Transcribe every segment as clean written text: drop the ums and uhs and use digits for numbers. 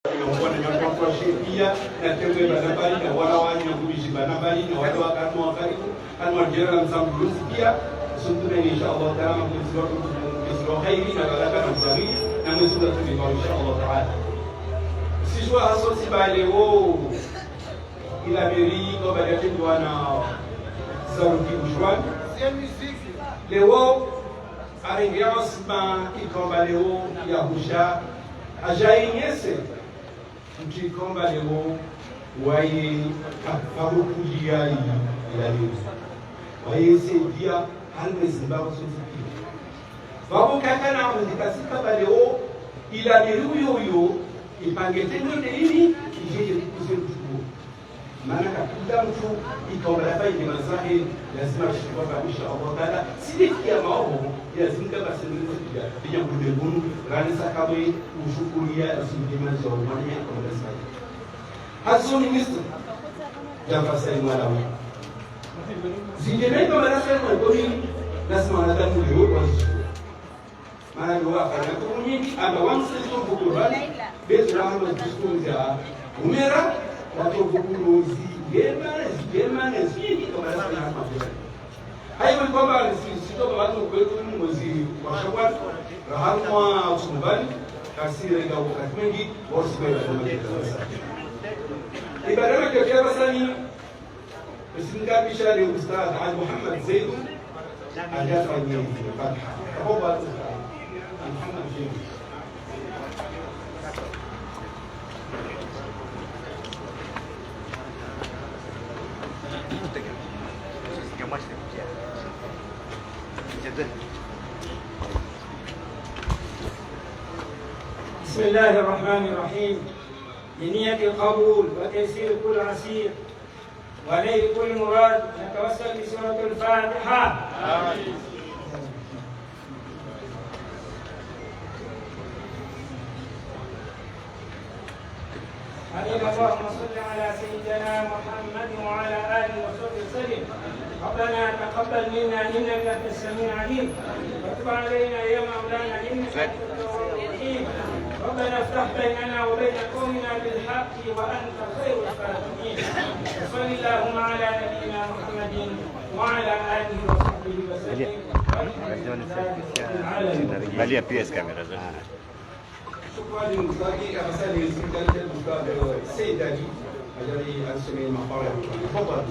pia na tembe banabali na wala wani na kubishi banabali na wala wakati wakaribu kan wajera msambu pia suntura inshallah taala mkisiro khairi na baraka na mzari na msura tulipa inshallah taala sijua haso sibale wo ila meri ko badati wana saruki bushwan leo aringiasma ikomba leo ya husha ajayenyese mkikomba leo waye kafarukulia ya leo waye saidia halme Zimbabwe sofi babu kakana mtikasika leo ila leo ipangetendo nini kijeje kuzetu maana kabla mtu ikomba hapa ni masahi lazima ashikwe kabisa Allah taala sidikia maovu lazima basi ndio pia kudebunu ranisa kabwe ushukuria asimdimaji wa mwana kwa lazima hazo ni mister jafasa imalawi zingemeka marasa kwa goli lazima wanadamu leo kwanza maana ndio afanya kwa nyingi ama wangu sio kukurani bezo rahma kusikunza umera watu kukuruzi gema na zini kama lazima hapa hayo ni kwamba sio kwa watu kwetu mwezi wa Shawwal rahamwa tumbali kasiri ga wakati mwingi wasi kwa ibada yake kwa basani usingapisha ni ustadh Ali Muhammad Zaid ajafanya fatha hapo Muhammad Zaid بسم الله الرحمن الرحيم بنية القبول وتيسير كل عسير ونيل كل مراد نتوسل بسورة الفاتحة آمين. اللهم صل على سيدنا محمد وعلى آله وصحبه وسلم. ربنا تقبل منا إنك أنت السميع العليم وتب علينا يا مولانا إنك أنت التواب الرحيم. ربنا افتح بيننا وبين قومنا بالحق وأنت خير الفاتحين. وصل اللهم على نبينا محمد وعلى آله وصحبه وسلم. Valia PS câmera. شكرا للمساكين أحسن الاستمتاع بالأستاذ السيد علي أجري أنسمي المقالة تفضل.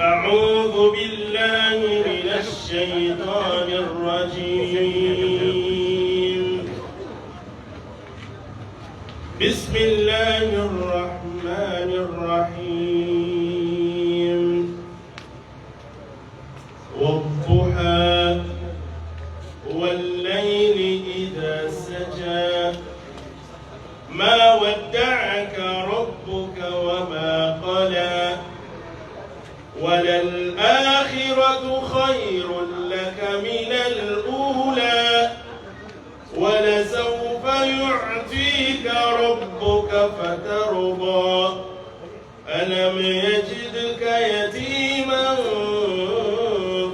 أعوذ بالله من الشيطان الرجيم. بسم الله الرحمن الرحيم. والضحى والليل إذا سجى ما ودعك ربك وما قلى وللآخرة خير لك من الأولى ولسوف يعطيك ربك فترضى ألم يجدك يتيما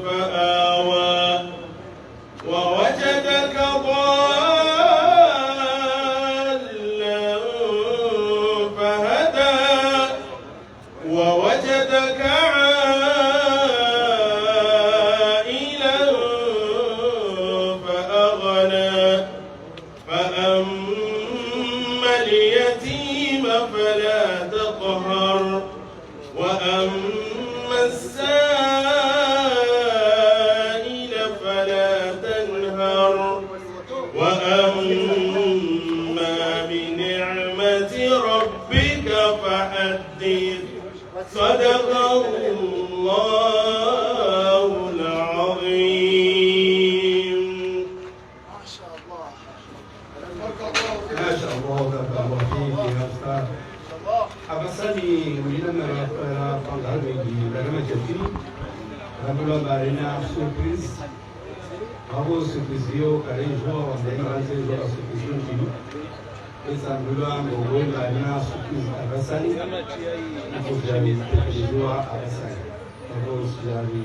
فآوى ووجدك ضالا فهدى ووجدك عائلا فأغنى فأما اليتيم فلا تقهر وأما السائل فلا تنهر وأما بنعمة ربك فحدث صدق الله العظيم. ما شاء الله بارك الله فيك يا أستاذ. أبصني ولنا فانغال بيجي لنا جدي. ربنا بارنا سوربريز. أبو سوربريزيو كارين جوا وندين رانسي جوا سوربريزيو كيلو. Essa mulher não vai lá na surpresa avançada. Não vou já me pedir a avançada. Não vou já me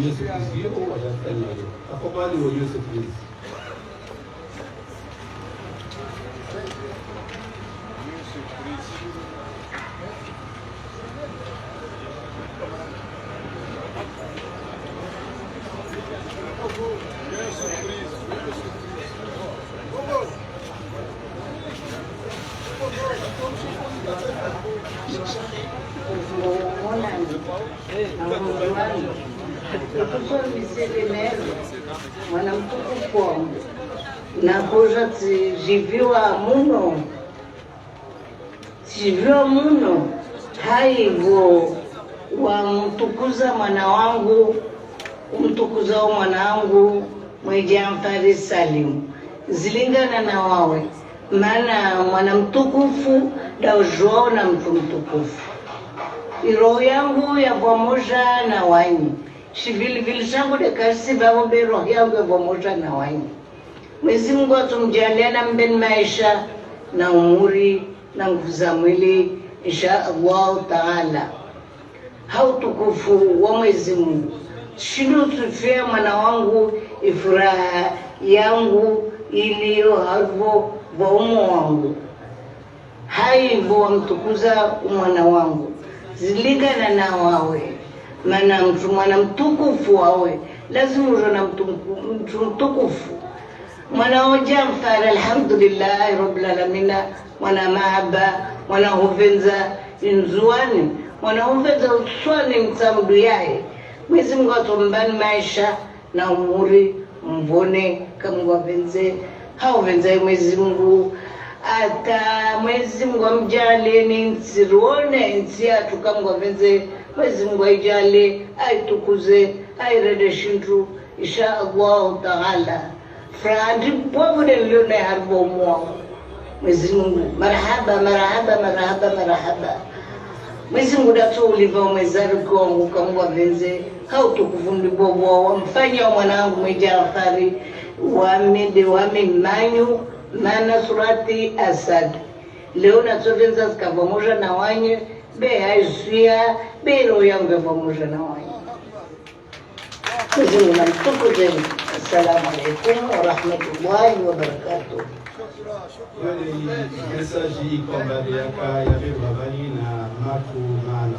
Yesu Kristo wajafanya afadhali wa Yesu Kristo. Mwanamtukufu wangu nakuja ziviwa muno haivo wamtukuza mwana wangu umtukuzao mwana wangu Mwijafari Salim zilingana na wawe, maana mwana mtukufu daujwao na mtu mtukufu. Roho yangu ya pamoja na wanyi shivili changu dekasi baombe roho yangu ya pamoja na wanyi. Mwenyezi Mungu atumjalie na mbeni maisha na umuri na nguvu za mwili insha Allah taala. Hautukufu wa Mwenyezi Mungu shindo tufia mwana wangu ifuraha yangu iliyo harbo wa umo wangu haivo wamtukuza mwana wangu zilingana na wawe, maana mtu mwana mtukufu wawe lazima uwe na mtu mtukufu. Mwana Jafar alhamdulillah rabbil alamin, mwana mahaba, mwana huvenza inzuani, mwana huvenza uswani mtamdu yae. Mwenyezi Mungu atumbani maisha na umuri mbone kama wavenze hao venza Mwenyezi Mungu ata Mwenyezi Mungu amjalie ni nsiruone nsia tukamwa venze. Mwenyezi Mungu aijale aitukuze airede shintu insha Allah taala. Frandi bobude lione harbo mwa Mwenyezi Mungu marhaba marhaba marhaba marhaba. Mwenyezi Mungu dato uliva mwezari kongu kamwa venze hautukufundi bobo wamfanya mwanangu Mwijafari wamede wamemanyu mana surati Asad leo nasovenza zikapamoja na wanye be haisuya be roho yangu pamoja na wanye. Mwenyezi Mungu namtukuze. Assalamu alaikum wa rahmatullahi wa barakatuh. Wale message kwamba yaka ya bebabani na matu maana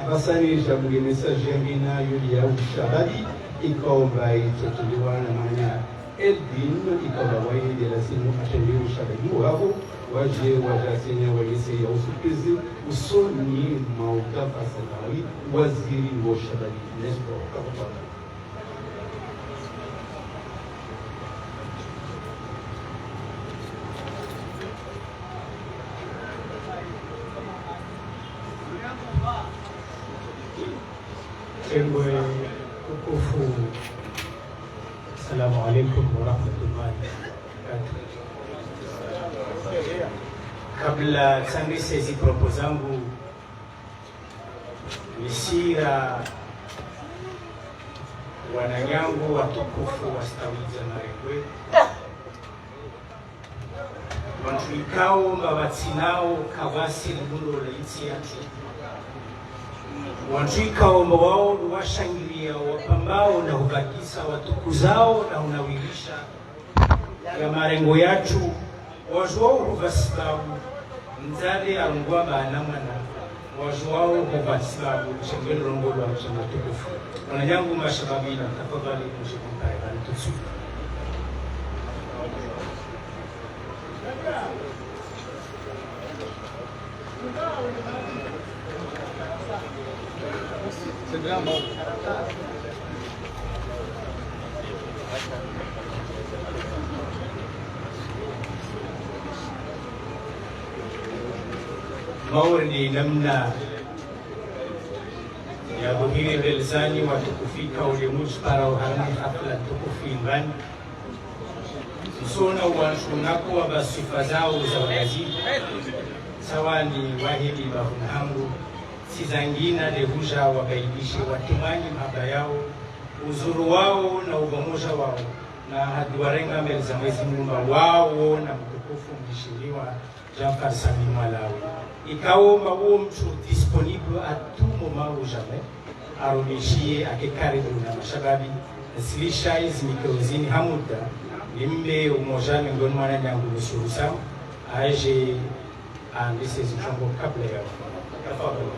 abasani jabuge message yangina yuli ya ushabadi ikomba itotuliwa na manya Eldin ikomba waidi la simu atende ushabadi wao waje wajasenya walise ya usukizi usoni maudafa sanawi waziri wa ushabadi nesbo kakupata. Tengwe tukufu, assalamu alaikum wa rahmatullahi wa barakatuh. Kabla tangise hizi propo zangu nisira wananyangu watukufu wastawiza Marengwe wantuikao mbabatsinao kawasi lubundo laiti yatu wantuikao mbawao washangilia wapambao na hubakisa watukuzao na unawilisha ya marengo yatu wajuwao huvasibabu mzade arungwa baanamana wajuwao huvasibabu chengeni rongolo wa mchana tukufu wananyangu mashababina tafadhali mshikumpare tutsu. Maurni namna ya buhiri belzani watukufika ulimuji para uharani hafla tukufi mbani msona uwanshunako wa basifa zao za waziri sawa ni wahidi bahunhangu sizangina lehuja wagaibishe watumanyi mahaba yao uzuru wao na ubamoja wao na hadiwarenga mbele za Mwenyezi Mungu wao na mtukufu mheshimiwa Jafar Salim Malawi ikaomba huo mtu disponible à tout moment ou jamais arudishie akikaribu na mashababi silisha hizi mikrozini hamuda nimbe umoja miongoni mwa wananyangu nusurusa aje aandise zichombo kabla ya tafadhali.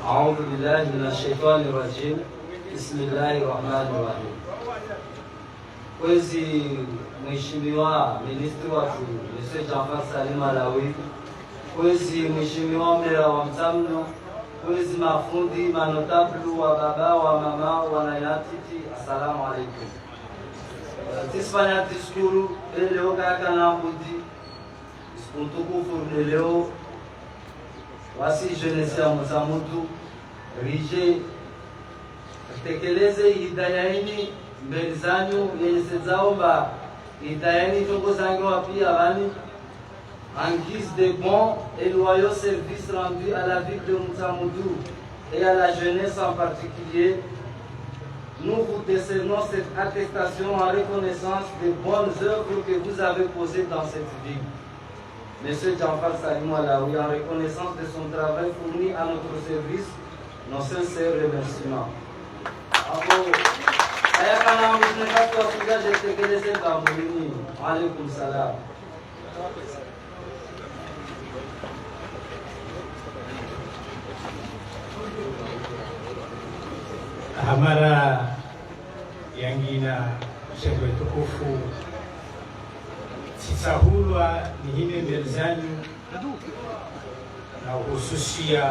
أعوذ بالله من الشيطان الرجيم بسم الله الرحمن الرحيم. Kwezi Mheshimiwa Ministri watu Mr. Jafar Salim Alawi, kwezi Mheshimiwa Mera wa Mtamno, kwezi mafundi manotablu wa baba wa mama wanayatiti, assalamu alaikum. Tisfanya tiskuru leo kaka na budi iskuntukufu leo wasi jeunesse ya Mzamudu rije tekeleze hidayahini mbele zanyu yenye sezaomba hidayahini tongo zangu wapi abani en guise de bons et loyaux services rendus à la ville de Mzamudu et à la jeunesse en particulier. Nous vous décernons cette attestation en reconnaissance des bonnes œuvres que vous avez posées dans cette ville. Monsieur Jafar Salim Alawi, en reconnaissance de son travail fourni à notre service, nos sincères remerciements. Alaykoum salam. Hamara yangina shekwe tukufu sisahulwa ni hine mbele zanyu na hususia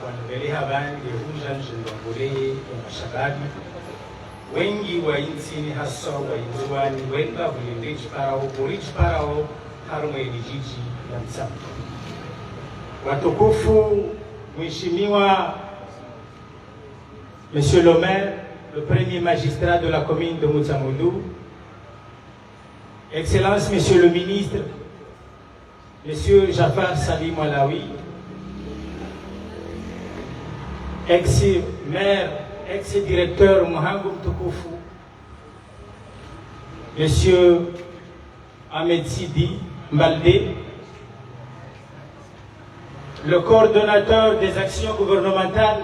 wanabele habari huja njindongoleye ya mashababi wengi wa insini hasa wa inzuani wenga hulindeji parao harumwe lijiji la Mzamu. Watukufu, Mheshimiwa Monsieur le maire, le premier magistrat de la commune de Mzamudu, Excellence Monsieur le ministre, Monsieur Jafar Salim Alawi, ex-maire, ex-directeur Mohangoum Tukufu, Monsieur Ahmed Sidi Mbalde, le coordonnateur des actions gouvernementales,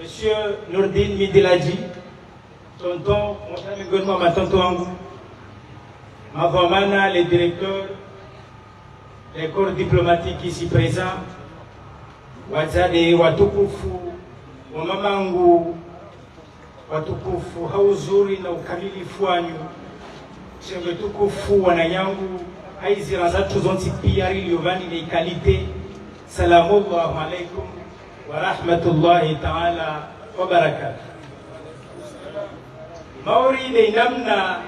Monsieur Nourdine Midiladji, tonton, ma tonton, Mavamana, les directeurs, les corps diplomatiques ici présents, Wazade, Watukufu, Wamamangu, Watukufu, Hauzuri na ukamilifu wanyu, Chembe tukufu wananyangu, haizira zatu zonti piyari liovani na ikalite, Salamullahu alaikum wa rahmatullahi ta'ala wa barakatuh. Mauri de namna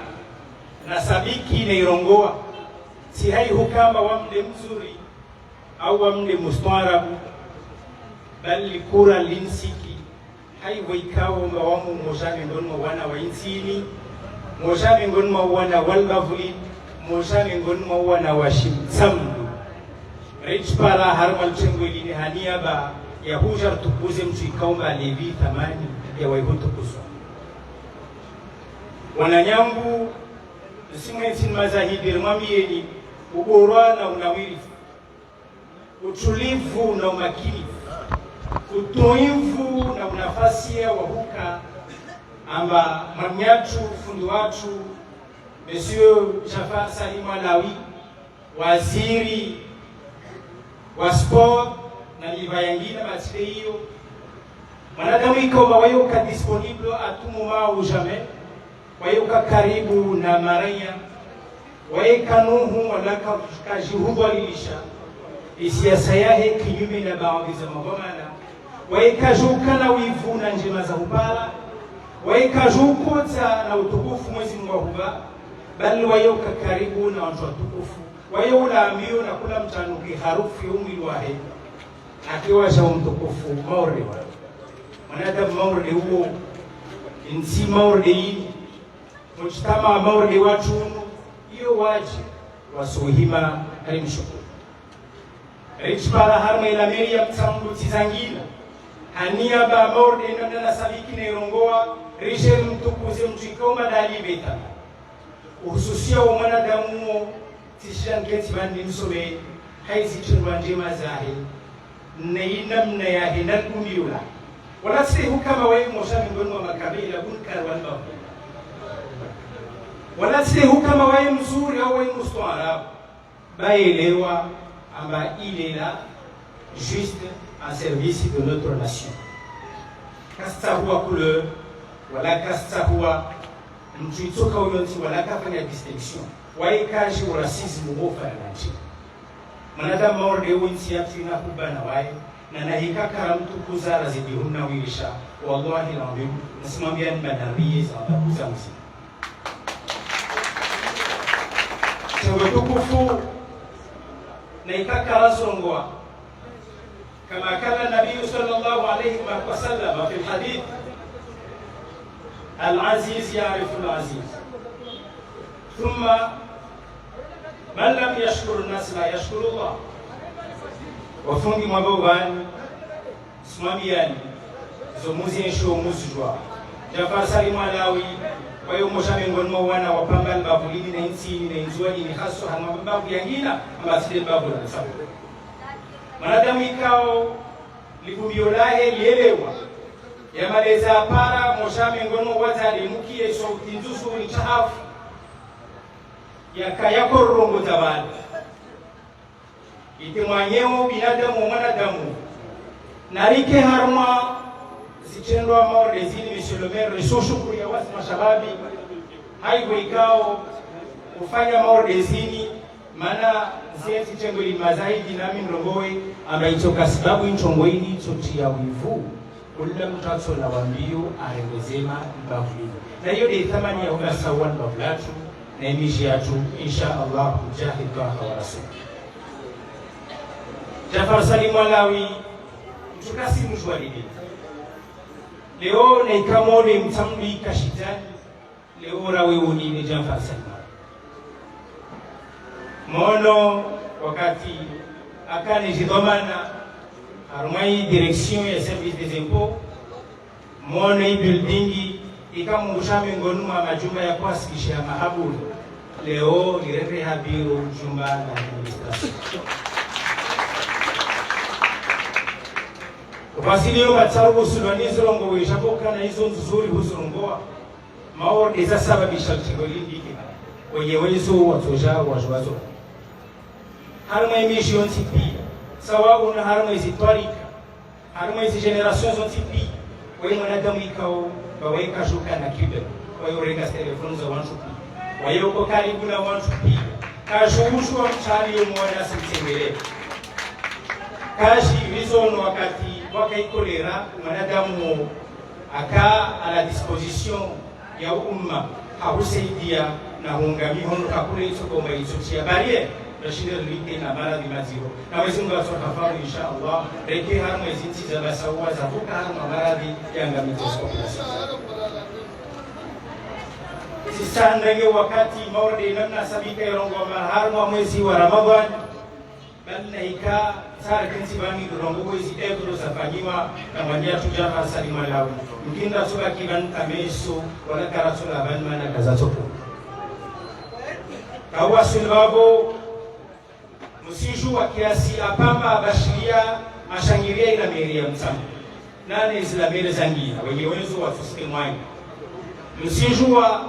na sabiki na irongoa si hai hukamba wamde mzuri au wamde mustarabu bali kura linsiki hai waikawo mawamu mojane ngonmo wana wa insini mojane ngonmo wana walbavuli mojane ngonmo wana wa shimsamdu rich para harmal chengwili ni haniaba ya hujar tukuze mchikaomba levi thamani ya waihutu kuswa wananyangu simwensi mazahidi mwamieni ubora na unawiri utulivu na umakini utoivu na unafasi ya wahuka amba mamnyatu fundi watu Monsieur Jafar Salim Alawi waziri wa sport na liva yangine matile hiyo mwanadamu ikaomba wayuka disponible à tout moment ou jamais wayuka karibu na maraya wayeka nuhu walaka kajihuba lilisha isiasa yahe kinyume na baadhi za mabomana wayeka jukana wivu na njema za upara wayeka jukota na utukufu mwezi Mungu huba bali wayuka karibu na watu watukufu wayula amio na kula mtanuki harufu umri wahe akiwa cha mtukufu mauri mwanadamu mauri huo insi mauri mujtama mauri watu iyo waji wasuhima alimshukuru richpara harma ila meria mtambu tizangina hania ba mauri ndio na sabiki na irongoa rishe mtukuze mchikoma dali beta uhususia wa mwanadamu tishan keti bandi msobe haizi chunwa njema zahi namna ya hinar kundiula wala sihu kama wewe mosha miongoni mwa makabila bunkar wal wala sihu kama wewe mzuri au wewe mustarabu baelewa amba il est là juste en service de notre nation. Kasta huwa couleur wala kasta huwa mtuitoka uyonti wala kafanya distinction waikaji urasismu hofa ya nchi manadamu maorde uinsi yatu inakubana wae na nahikakara mtu kuzara zidihuna wilisha wallahi naambimu nasimambia ni banarie za wadakuza mzima chewe tukufu na ikakara songoa kama kala nabii sallallahu alayhi wa sallam fi alhadith العزيز يعرف العزيز ثم من لم يشكر الناس لا يشكر الله وفنgi mwabogani simamiani zomuzi ensho muzujwa Jafar Salim Alawi kwa hiyo mosha miongoni mwa wana wapambana babulini na insini na inzuaji ni haso hanwababu yangina ambaside babu na sabu manadamu ikao libumiolahe lielewa yamaleza para mosha miongoni mwa watali mukie sauti nzusu ni chahafu yakayakorongo tabali itimwanyewo binadamu mwanadamu narike harma zichendwa maorde zini monsieur le maire resources ya wasi mashababi haigo ikao kufanya maorde zini mana zieti chengo limazaidi nami ndongoe amba itoka sababu inchongo hili chotia wivu kulida mtatso na wambio arengezema mbavuli na hiyo de thamani ya ugasawa mbavulatu na imishi yatu insha Allah mujahid wa rasul Jafar Salim Alawi mtukasi mjwalidi leo na ikamone mtambi kashitani leo rawe unini Jafar Salim mono wakati akane jidomana arumai direction ya service des impôts mono i buildingi ikamungusha miongoni mwa majumba ya kuasikisha mahabuni leo nirete habiru jumba la administration Wasilio matsarubu sulwanizo longo wishaboka na hizo nzuri huzurungoa maorde za sababisha chingolindi wenye wezo watoja wajwazo harma imishi ontipi sawabu na harma izitwarika harma izi generation zontipi wewe mwanadamu ikao baweka shuka na kibe wewe renga telefoni za wanchupi wewe uko karibu na wanchupi kashushwa mchali umwana simtembele kashi rizono wakati wakaikolera mwanadamu aka a la disposition ya umma hausaidia na hungami hono kakule hizo kwa hizo barriere rashida lite na maradhi maziro na Mwenyezi Mungu atafahamu insha Allah reke harma hizi za basawa za vuka harma maradhi ya ngamizo kwa sasa ndio wakati maurde namna sabika yarongo harma mwezi wa Ramadhan bali ika sara kinsi bani rongo hizi evro zafanywa na mwanjatu Jafar Salim Alawi mkinda soka kiban kameso wala karasula ban na kazatoko kawasul babo msiju wa kiasi apamba bashiria mashangiria ila meria mtamu nane islamele zangia wenye wezo wa tusike mwai msiju wa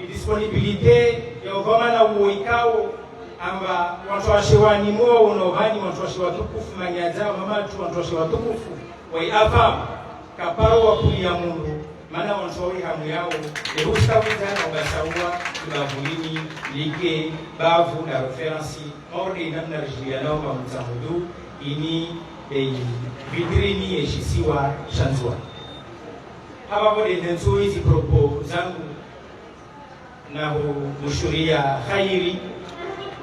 disponibilite ya ugomana uoikao amba watu washewani moa unovani watu washewa tukufu manyazao mamatu watu washewa tukufu waiafamu kaparo wa kulia mundu mana wanshauri hamu yao lehusta wizana ubasawa ibavulini like bavu na referensi maudi namna rejia naomba mtahudu ini vidrini yeshisiwa shanzua hapa vode denso hizi propo zangu na mushuria khairi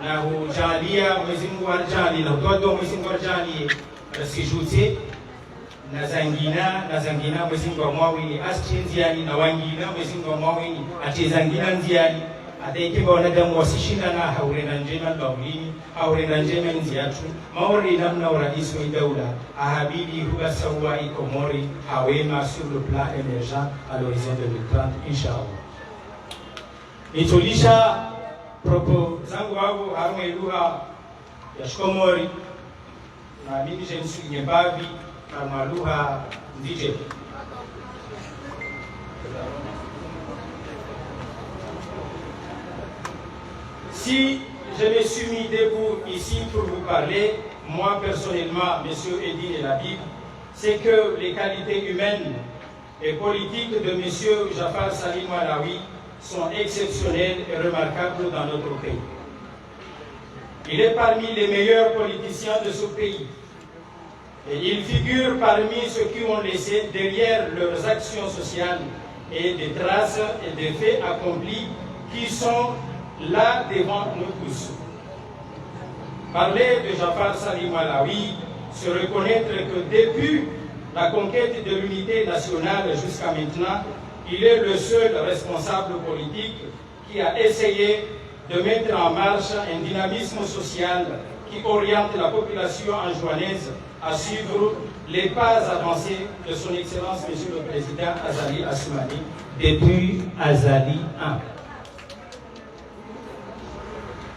na hujalia Mwenyezi Mungu arjali na utodo Mwenyezi Mungu arjali rasijute na zangina Mwenyezi Mungu amwawini asichenziani na wangina Mwenyezi Mungu amwawini atezangina nziani ataikeba wanadamu wasishinda na haure na njema baulini haure na njema nziatu maori namna urais wa daula ahabidi hubasawa ikomori hawema sur le plan émergent à l'horizon 2030 inshallah nitolisha propo zangu wangu haruma iluha ya shikomori na mimi je nsuginye bavi kama lugha ndije. Si je me suis mis debout ici pour vous parler, moi personnellement, M. Edine et la Bible, c'est que les qualités humaines et politiques de M. Jafar Salim Malawi sont exceptionnelles et remarquables dans notre pays. Il est parmi les meilleurs politiciens de ce pays. Et il figure parmi ceux qui ont laissé derrière leurs actions sociales et des traces et des faits accomplis qui sont là devant nous tous. Parler de Jafar Salim Malawi, se reconnaître que depuis la conquête de l'unité nationale jusqu'à maintenant, il est le seul responsable politique qui a essayé de mettre en marche un dynamisme social qui oriente la population anjouanaise à suivre les pas avancés de son Excellence Monsieur le Président Azali Assoumani depuis Azali I.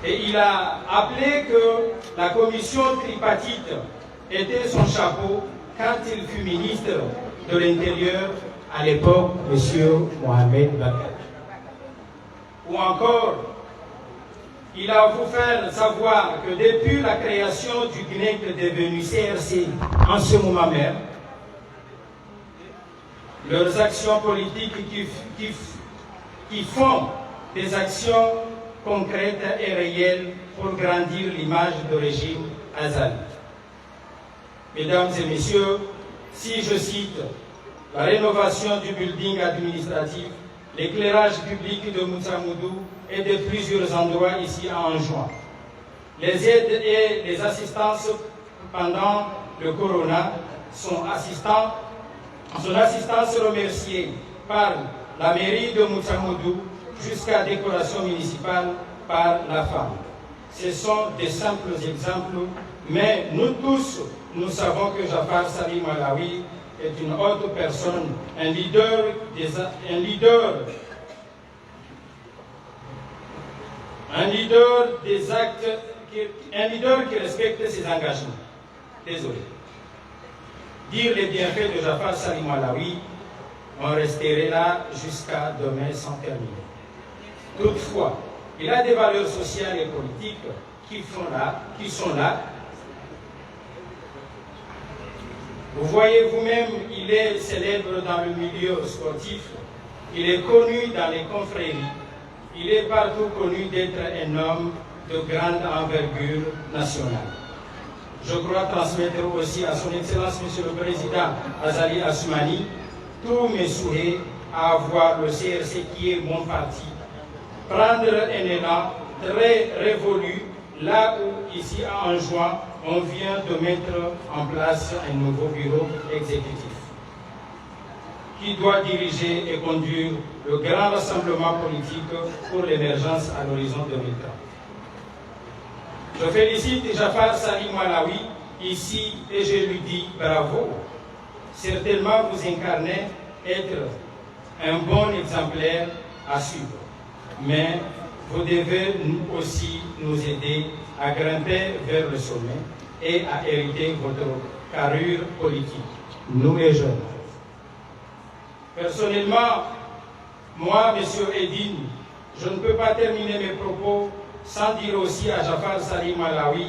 Et il a appelé que la commission tripartite était son chapeau quand il fut ministre de l'Intérieur à l'époque, M. Mohamed Bakar. Ou encore, il a voulu faire savoir que depuis la création du GNEC devenu CRC en ce moment même, leurs actions politiques qui font des actions concrètes et réelles pour grandir l'image de régime Azali. Mesdames et messieurs, si je cite la rénovation du building administratif, l'éclairage public de Moutsamoudou et de plusieurs endroits ici à Anjouan, les aides et les assistances pendant le corona, son assistance remerciée par la mairie de Moutsamoudou jusqu'à décoration municipale par la femme. Ce sont des simples exemples, mais nous tous, nous savons que Jafar Salim Malawi est une haute personne, un leader qui respecte ses engagements. Désolé. Dire les bienfaits de Jafar Salim Malawi, on resterait là jusqu'à demain sans terminer. Toutefois, il a des valeurs sociales et politiques qui sont là. Vous voyez vous-même, il est célèbre dans le milieu sportif, il est connu dans les confréries, il est partout connu d'être un homme de grande envergure nationale. Je crois transmettre aussi à son Excellence Monsieur le Président Azali Assoumani tous mes souhaits à avoir le CRC qui est mon parti, prendre un élan très révolu là où, ici à Anjouan, on vient de mettre en place un nouveau bureau exécutif qui doit diriger et conduire le grand rassemblement politique pour l'émergence à l'horizon 2030. Je félicite Jafar Salim Malawi ici et je lui dis bravo. Certainement vous incarnez être un bon exemplaire à suivre. Mais vous devez aussi nous aider à grimper vers le sommet et à hériter votre carrure politique, nous les jeunes. Personnellement, moi, M. Edine, je ne peux pas terminer mes propos sans dire aussi à Jafar Salim Malawi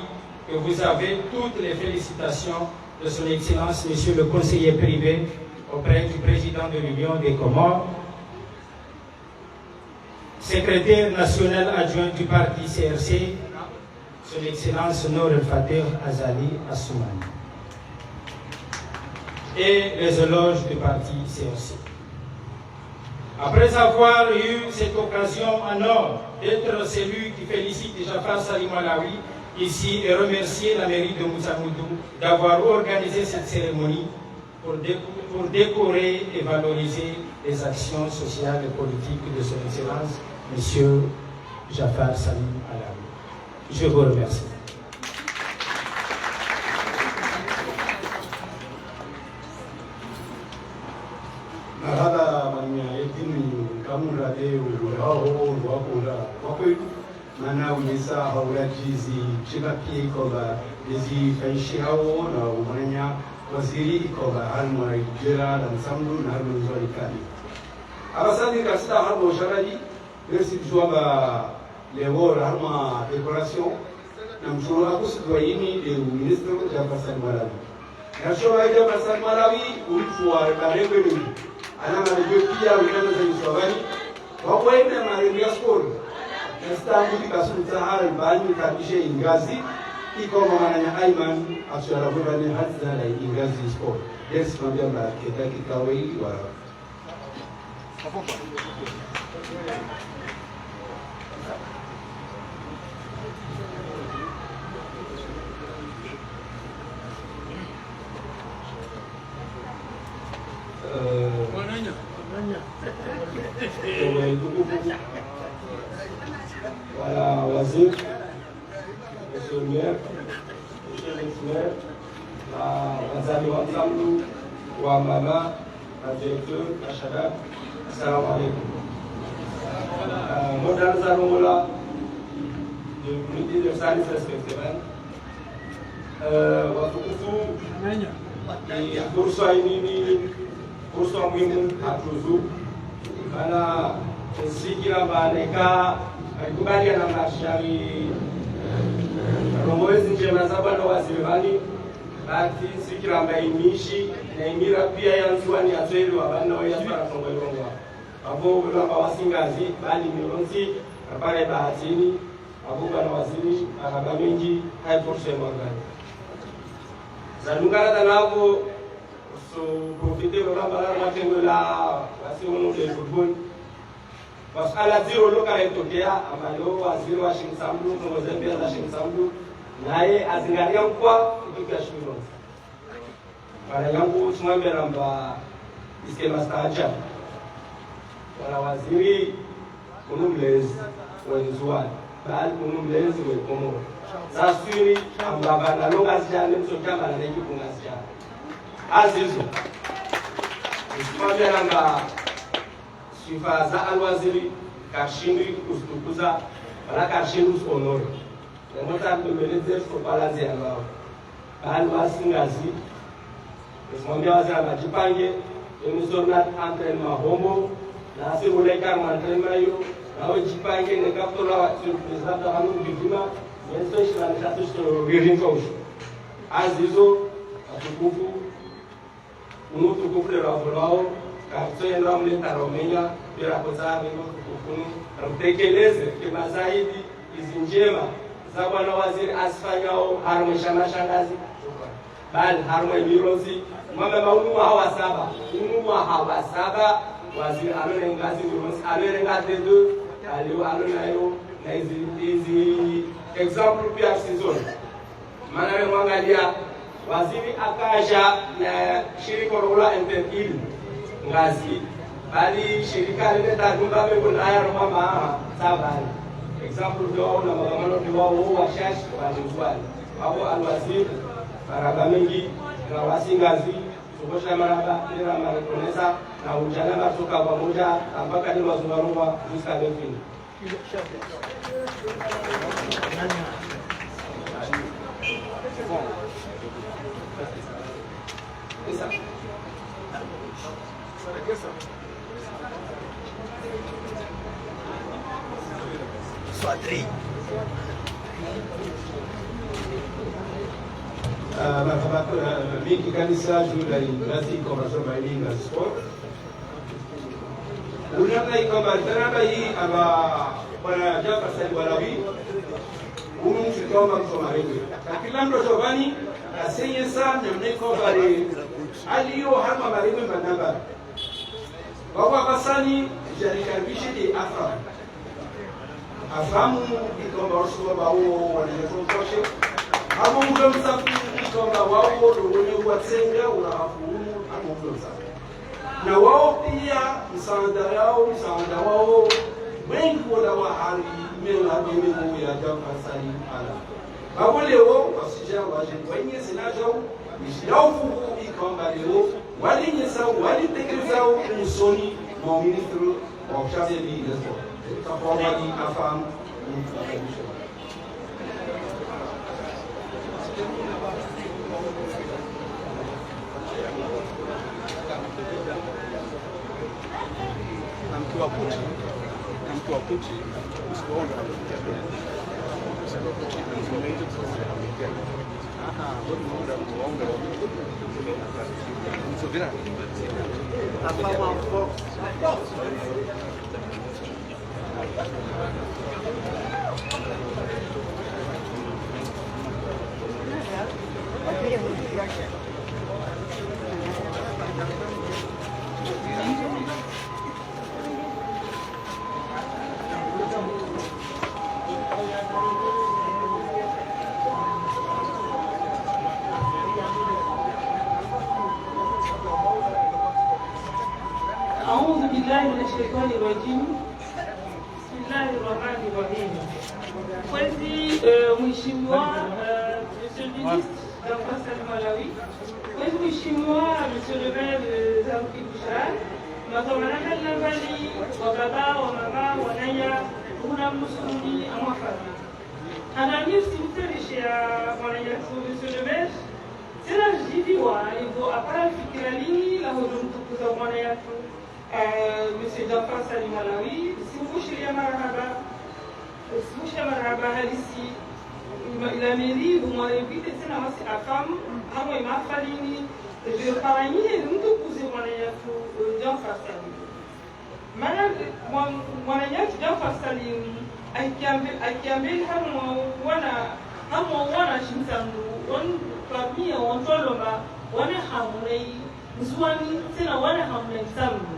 que vous avez toutes les félicitations de son Excellence, Monsieur le conseiller privé auprès du président de l'Union des Comores, secrétaire national adjoint du parti CRC, son Excellence Nour El-Fateh Azali Assoumani, et les éloges du parti CRC. Après avoir eu cette occasion en or d'être celui qui félicite Jafar Salim Malawi ici et remercier la mairie de Moutsamoudou d'avoir organisé cette cérémonie pour décorer et valoriser les actions sociales et politiques de son Excellence, Monsieur Jafar Salim Malawi. Je vous remercie. Nahada manya yedini kamura de uraho wakura wakoi mana unyesa haulajizi chibapi koba dizi faishi hao na umanya waziri koba halma jera dan samdu na halma nzori kali abasadi kasita halma sharadi merci juaba lewo halma decoration na mshoro akusidwa yini de ministre Jafar Malawi na shoba Jafar Malawi ulifua barengwe ni ana marejo pia ulema za Iswahili wakwenda marejo ya skoro Nestamu dikasuta hal bani kabishe ingazi iko mananya Aiman actually bwana hadza la ingazi sport yes mwambia mba kitaki kawai wa Voilà, wazir, monsieur le maire, monsieur le maire, wazali wa Samdu, wa mama, la directeur, la Shadab, assalamu alaikum. Modern Zaromola, de l'unité de service respectivement, watukufu, kurso ini, kurso muhimu hatuzu, mana sikira baneka kubaliana na mashari rongoezi njema za bwana wazirani bati sikira mbaimishi na imira pia yanzuani atweli wa bana wa yasara kongoyonga abo bula wasingazi bali milonzi pale bahatini abo bana waziri akagamenji hai force mwangani zadungara tanavo so profiter bala matengo la wasiwono de football Masala zero loka etokea amalo waziri wa Shimsambu ngozembea za Shimsambu naye azingalia kwa kutoka shule. Para yangu tumwambia namba iskema staja. Wala waziri kunumlezi wenzuani bali kunumlezi wekomoro. Zasiri ambaba na longa zijane msokamba na neki kungasija. Azizo. Tumwambia namba sifa za alwaziri kashindi kustukuza wala kashindu honore ndio mbeleze kwa balanzi ambao bali wasingazi nisimwambia waziri majipange emisona entraînement homo na asimuleka entraînement hiyo nao jipange ne kaptola wa president wa mbivima yeso shirani tatu sto ririnko azizo atukufu unutukufu le ravolao Kapteni mleta Romania bila kusahabu kukunu mtekeleze kima zaidi hizi njema za bwana waziri asifanyao harumesha mashangazi bali harume mirozi mama maunua hawa saba waziri alone ngazi mirozi alone ngazi do alio nayo na hizi example pia season maana mwangalia waziri akasha na shirika la Interpol ngazi bali shirika lile tajumba bego na mama sabani example ndio na magamano ndio wao washashi walizwali hapo alwaziri baraba mengi na wasingazi sokosha maraba ile na marekonesa na ujana kutoka pamoja mpaka ni wazungarumba jusqu'à l'infini Swadri. Mingi kanisa jula ingasi komasho mainga sport. Unanga ikamba taraba hii aba bwana Jafar Malawi umchikoma msomarengo. Kila ndo jovani asenye sana mneko bali aliyo hama marengo manamba. Baba basani jarikarbishi di afra. Afamu ikomba osho bawo wanayotoshe. Hapo mtu msafi ikomba wao ndio watsenga unahafumu hapo mtu msafi. Na wao pia msaada wao wengi wala hali mela mimi ya Jafar Salim ala. Babo leo wasija waje wenye sinajo mishaufu ikomba leo walinyesa walitekeleza usoni wa ministro wa uchaguzi leso. Tafawali afam أعوذ بالله من الشيطان الرجيم. بسم الله الرحمن الرحيم. Kwezi mheshimiwa Monsieur le ministre d'Ambassade Salim Malawi, kwezi mheshimiwa Monsieur le maire Zamki Bouchard, makamana mbali wa baba wa mama wanaya kuna msuni amwafadhi. Anani simterisha wanaya Monsieur le maire, sina jidiwa hivyo apara fikiralini la hudumtukuza wanaya Monsieur Jafar Salim Malawi, simkushiria marhaba halisi ila mairie mwarebite tena wasi afam hamwe mafalini je paranye mtukuze mwanayatu Jafar Salim mana mwanayatu Jafar Salim akiambil hamwa wana shimsandu on famia on toloma wana hamrei mzuani tena wana hamrei sambu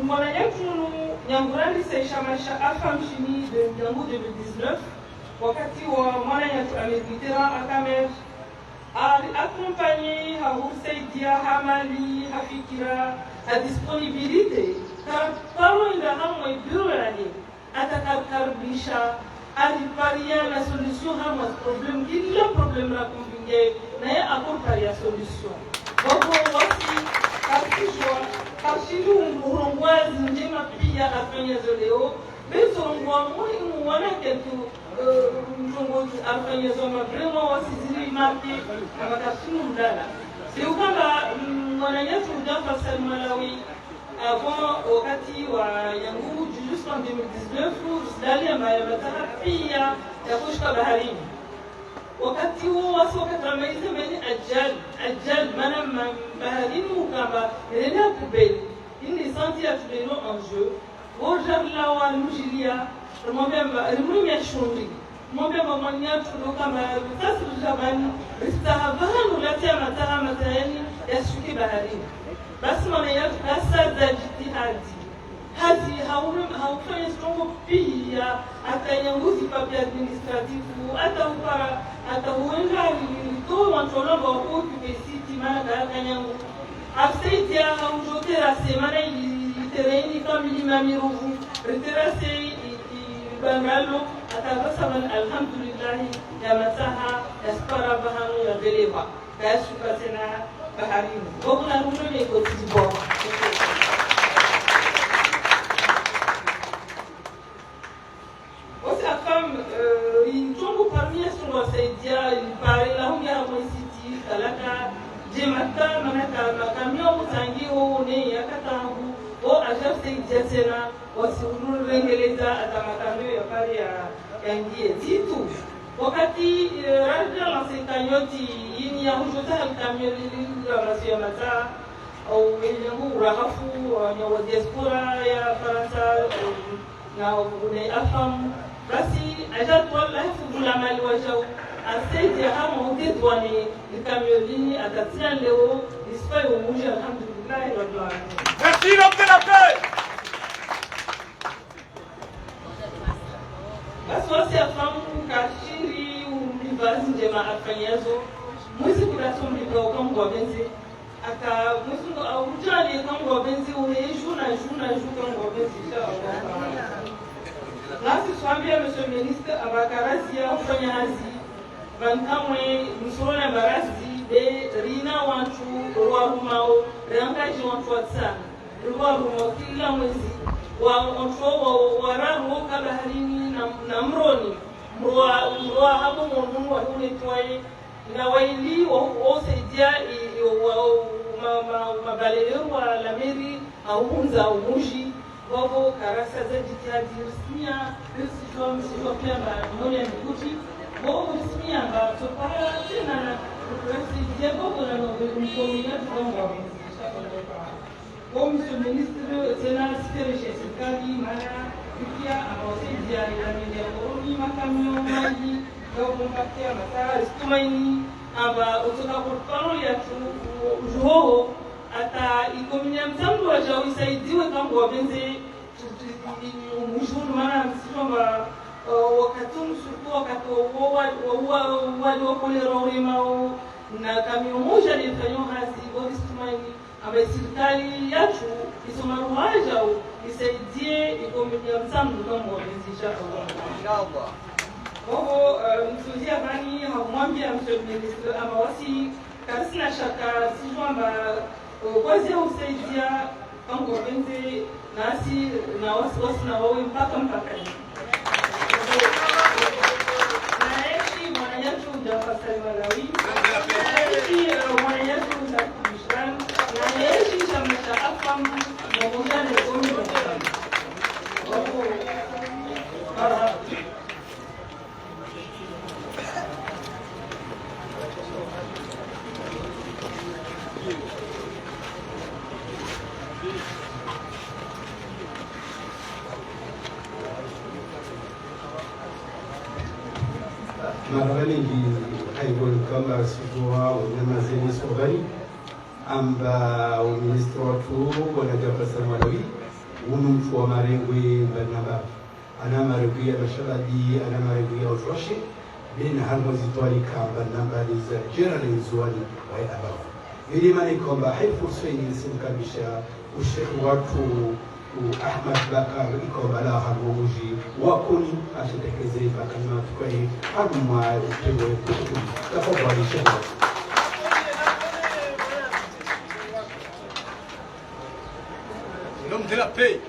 mwanayatu nyangurali seisha maisha afam shini de yangu 2019 wakati wa mwanayatu ameditera akamer accompagné hausaidia hamali hafikira a disponibilité karo inda hamwe bureau yani atakaribisha aliparia la solution hamwa problem kila problem la kumbinge na ya akomparia solution wako wasi kakishwa kashilu murongwazi njema pia afanya zoleo bezongwa muhimu wana ketu mtongozi afanya zoma vraiment wasizili mati makashimu mdala si ukamba mwananyetu Jafar Salim Malawi avant wakati wa yangu juste en 2019 sidali ambayo nataka pia ya kushika baharini wakati huo wasi wakati ramaiza meni ajal mana baharini ukamba nilenda kubeli ini santi ya tudeno en jeu wojarla wa nujilia rimwemya shumri mwembemba mwanyatu kama tasiri jabani ristahabanu latia mataha matayani yashuki baharini basi mwanayatu kasaza jitihadi hadi haufanya strongo pia atanyanguzi papi administratifu ata huenda lito wantolomba wakupi pesiti mana kanyangu afsaitia haujotera semana itereni kamilima miruvu riterase bangalo atabasaban alhamdulillah ya masaha ya spara bahanu ya beleva kaya shuka tena baharini wakuna rumwe iko tijibo wasi afam intongo parmi esu wasaidia ilipare la hungi hapo siti talaka jemata manaka makamio mutangiho ne yakatangu o ajafsaidia tena wasiululu rengeleza atamakamio ya pari ya ngie titu wakati raja lansekanyoti yini ya hujota halkamio lila masio mata au yangu urahafu wa diaspora ya Faransa na unai afam basi ajatu wallahi fugula mali wajau asaidi ya hama huketwani likamio lini atatia leo ispai umuji alhamdulillahi rabbil alamin. Merci l'homme de la paix. Basi wasi afamu kashiri ulivazi njema afanyazo mwezi kudato mliga ukangu wa benzi aka mwezi ndo aujali kangu wa benzi uheju na ju kangu wa benzi nasi swambia Monsieur le Ministre abakarazi ya ufanya hazi vankamwe msurona barazi de rina wantu ruwa rumao rangaji wantu watsana ruwa kila mwezi wa raru kabaharini na mroni mroa hapo mungu unetwaye na waili osaidia mabalelero wa lameri ahunza umuji wavo karasa za jitihadi rusimia rusijwa msijwa pia mboni ya mikuti wavo rusimia mba topaya tena na rusijia wavo na mkomina tukonga Monsieur le ministre, tena sikirishe serikali mara kufikia amawasaidia ya koroni makamio maji kwa kumpatia mataa situmaini aba utoka kwa ya juho ata ikominia mtambo wa jao isaidiwe kama wapenzi mshuru mara msoma wakati msuko wakati wa kolera uremao na kamio moja lifanywa hazi bodi situmaini ambaye serikali yetu isomaruhaja isaidie ikomedia msambu kama wamezisha inshallah. Kwa msuzia bani hamwambia Monsieur le Ministre ama wasi kasina shaka si kwamba kwazi usaidia kama wapenzi nasi na wasi na wawe mpaka naishi mwananyetu Jafasari Malawi naishi mwananyetu Mshran naishi chama cha AFAM na muungano wa Komini mara nyingi haiboni kama sikuwa wanyama zenye sobari amba uministro watu wana Jafasari Malawi mtu wa marengwe barnaba ana marengwe ya mashabadi ana marengwe ya utoshi bina halmozi twali kamba nambari za jirani zuani wa abafu ili mani kwamba haifursa ilisimkabisha ushehu watu Ahmad Bakar iko bala hamuji wakuni ashitekeze bakana tukoi hamwa utewe kutu tafadhali shehu l'homme de la paix.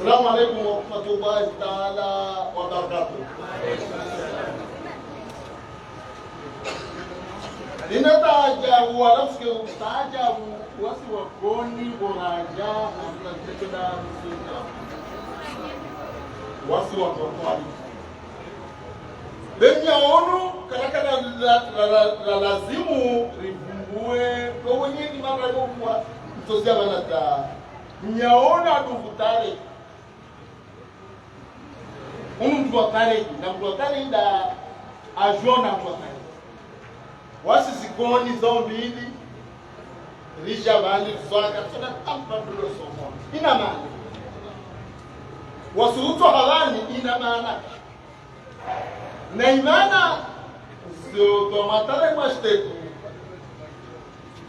السلام عليكم ورحمة الله تعالى وبركاته. Ninataajabu wanafiki utaajabu wasi wakoni boraja wanatenda msinga wasi wakoni Benya onu karakana la lazimu rivumbue kwa wenye ni mara yomwa mtozia wanata nyaona duvutare mtu watare na mtu watare nda ajona mtu watare wasi zikoni zombili risha bali zwaka tuna ampandulo somo ina maana wasuuto halani ina maana na imana sio tomatare mwashteku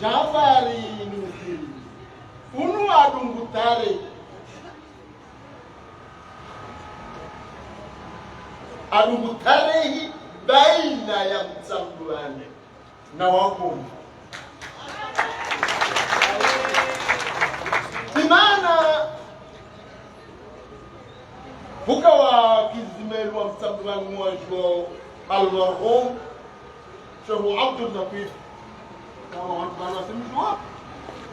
Jafari nusiri unu adungutare adungutarehi baina ya mtsambuane na wakumu imana buka wa kizimelu wa mtsambuane mwajwa almarhum Sheikh Abdul Latif kama watu wanasimjua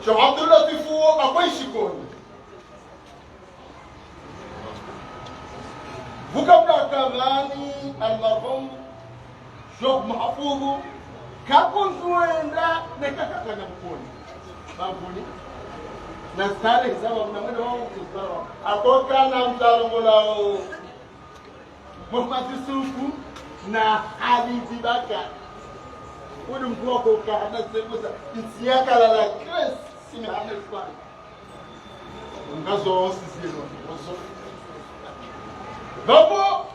Sheikh Abdul Latif akwaishi koni buka mnakavani almarhum Sheikh Mahfudh kakunzuenda nekakakanya mkoni bambuni na stare zawa mnamwenda wao kusawa atoka na mtalongolao Muhammad Sufu na Ali Zibaka Wadu mkuu wako kahana sebuza Nsiaka la kres Sime hana kwani Ngazo sisi Babo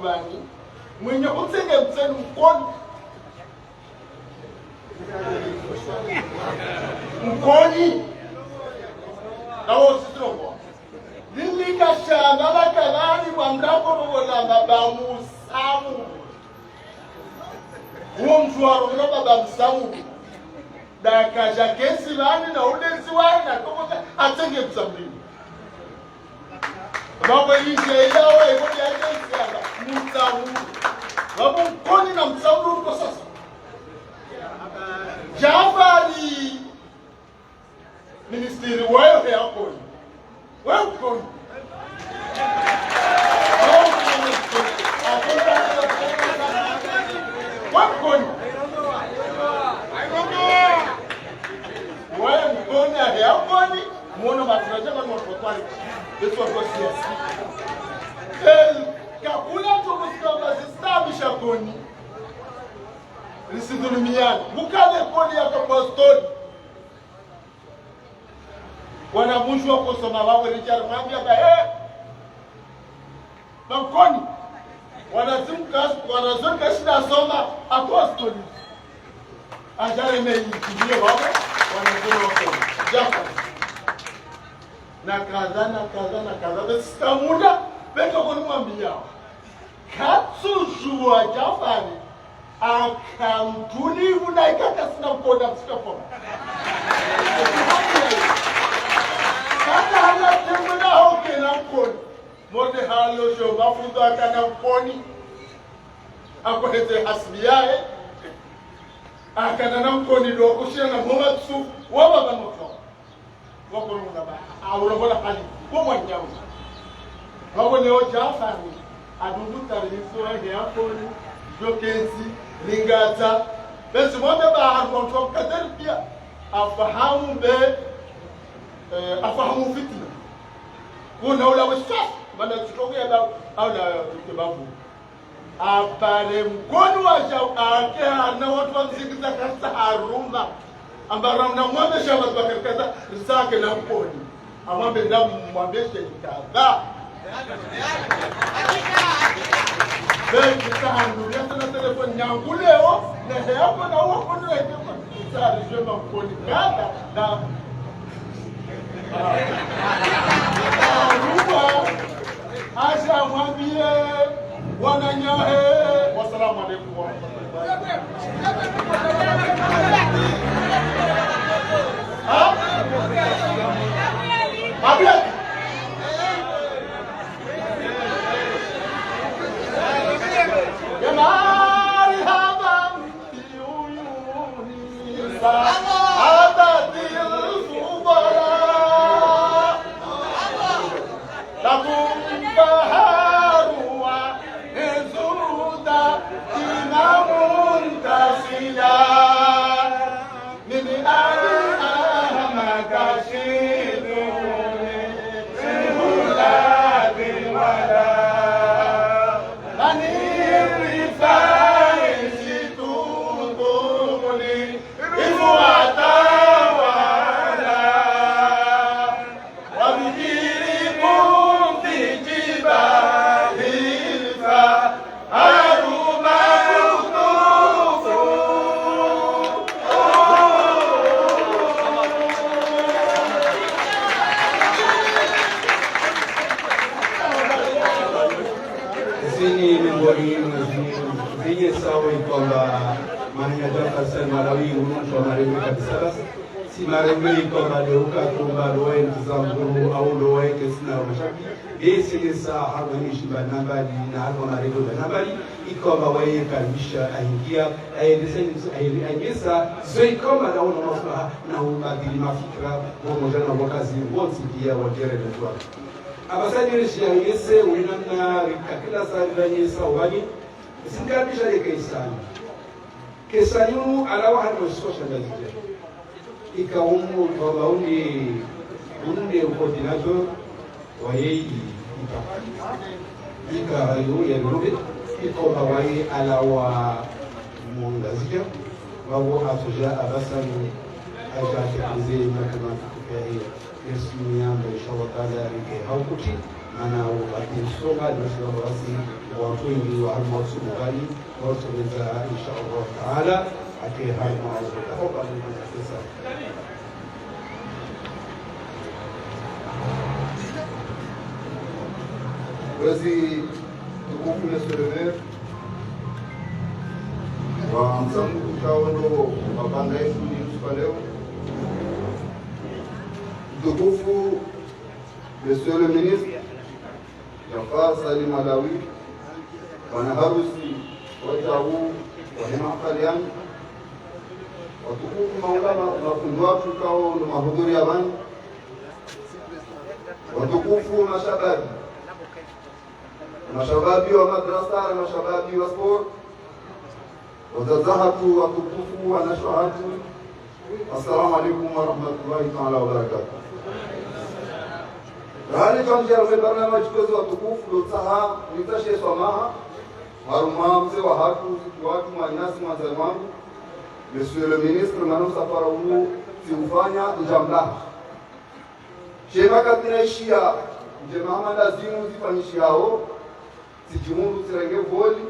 bani mwenye utenge mtenu mkoni mkoni nawo sitrongo lilika shanga bakalani kwa mdako bobolanga bamusamu huo mtuaro mna baba msamu dakaja kesi bani na udenzi wai na komoka atenge msamlini baba yije yawe ngoni yake sianga msamu baba mkoni na msamu kwa sasa Jafari ministeri wewe hapo wewe uko wewe mkoni hapo muone mataraja kama mtotwali yesu kwa siasa kakula tukusikamba zistabisha koni lisidhulumiana mukale koni ya kapostoli wanamushwa kusoma wao Richard mwambia ba mkoni wanazunguka shida soma apostoli ajare meyikilie wao wanazunguka japo na kadha sikamunda beka kunimwambia katsushua Jafari akamtulivu na ikaka sina mkoda msikapo kata hala tembo na hoke na mkoni mote halo sho mafuzo akana mkoni akwaheze hasbi yae akana na mkoni do kushia na momatsu waba banoto wako nuna ba awurobola hali kwa nyawo wako leo Jafari aduduta liso ya mkoni jokezi lingata basi mwambe bahari kwa mtu kadri pia afahamu fitna kuna ula wasa bana tutokea da au la kibabu apare mkono wa ake na watu wanzikiza kasa haruma ambara na mwambe shamba bakarikaza risake na mponi amwambe ndamu mwambeshe kadha beki tahandu yatana telefoni yangu leo na hapo na huo kondo yake sasa jema mkoni kada na ruba asha mwambie wananyahe wasalamu alaykum wa rahmatullahi abia si marembe kwamba leuka kwamba loe ntizamguru au loe kesina mashaki besi sa harmonishi banambali na hapo marego banambali ikwamba wae karibisha aingia aendesa zoi kwamba naona maslaha na ubadili mafikra pamoja na wakazi wote pia wajere ndoa abasajiri shiyangese winana kila saa nyesa ubani sinkaribisha yekesani kesani alawa hano social media ikaumu kwamba unde coordinator wa yei ikayo ya lube ikomba wai alawa mungazija wao atoja abasani aja tekeze makama tukaya yesu nyamba inshallah taala rike haukuti maana wakisonga ndio basi watu wengi wa harmasu mugani watu weza inshallah taala ake harmasu tahoba ni sasa. Wezi tukufu Monsieur le maire wa msangu kaondo mabanda yetu ni leo. Tukufu Monsieur le ministre Jafar Salim Malawi, bwana harusi wajau wa hemafaliani, watukufu maulama mafundi watu kao na mahudhuri ya bani, watukufu mashababi wa madrasa na mashababi wa sport, wazazahatu watukufu wa nashahatu, assalamu alaikum wa rahmatullahi ta'ala wa barakatuh. Hali kamjia barnamij kozi watukufu lotsaha nitashe swamaha haruma mzee wa watu manyasi mwanzani wangu Monsieur le ministre manu safara huu siufanya njamla shema katinaishia njema lazimu zifanyishiao sijimundu sirenge voli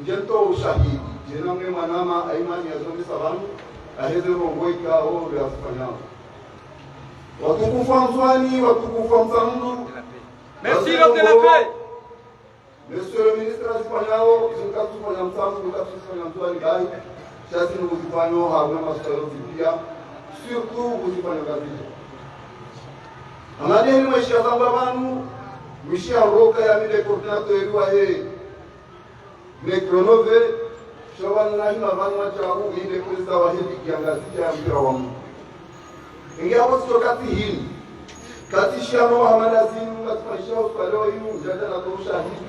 njento ushahidi jena mwe manama aimani ya zombi sabamu aheze rongoi kao ya sifanyao watukufu Antoine, watukufu Msandu. Merci l'homme de la paix. Monsieur le ministre Azifanyao, Zukatufanya Msandu, Zukatufanya Antoine Gai, Chasi Nuzifanyo, Haruna Mastayo Zipia, surtout Uzifanyo Gazija. Anadeni Mweshia Zambabanu, Mweshia Roka ya mide koordinato eliwa hei. Mekronove, Shawan Nahima Vanwa Chahu, Inde Kulisa Wahedi Kiangazija ya mpira wa Mungu. Ingawa sitokati hili kati shano Hamad Azimu katika uspaleo yu jada na kushahidi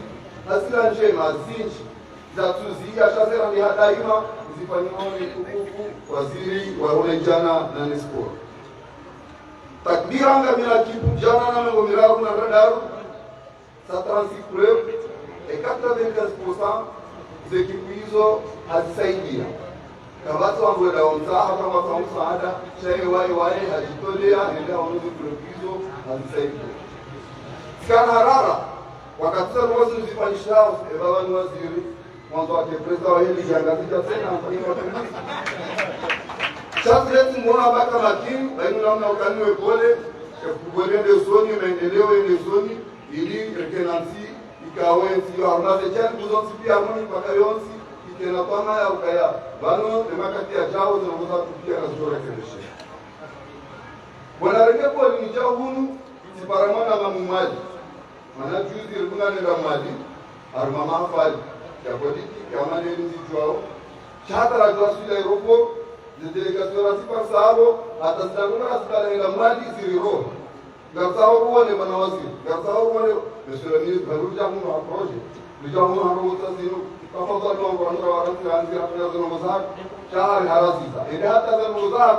hasila njema zinchi za tuzia shazera ni hadaima zifanywa ni tukufu waziri wa Rwanda na Nespo takbira anga bila kipu jana na mengo miraru na radaru sa 36 club et 95% zekipu hizo hazisaidia kabatu wangu da onzaha kama kwa msaada shehe wale hajitolea ndio wanazo kulizo hazisaidia kana harara wakati rozi zifanyishao baba ni waziri mwanzo wake president wa hili jangazija tena mfanywa watumishi sasa mbona baka makini baina namna ukaniwe pole kubole ndio zoni maendeleo ndio zoni ili rekenansi ikawe sio arnaze jana kuzonsi pia harmoni mpaka yonsi tena kama ya ukaya bano demakati ya jao zinazoza kupia na zora keleshe bwana reke kwa ni jao hunu siparamana mamumaji maana juzi rubuna ni ramadi arma mahafali ya politiki kama ni nzijwao chata la jwasula Europe de delegación así pasado hasta segunda hasta la mali ziriro garsao ruone manawasi garsao ruone monsieur le ministre baruja mu approche lujamu haruta zinu tafadhali wangu andra waranti anzi afya za mozak shahari harasiza ende hata za mozak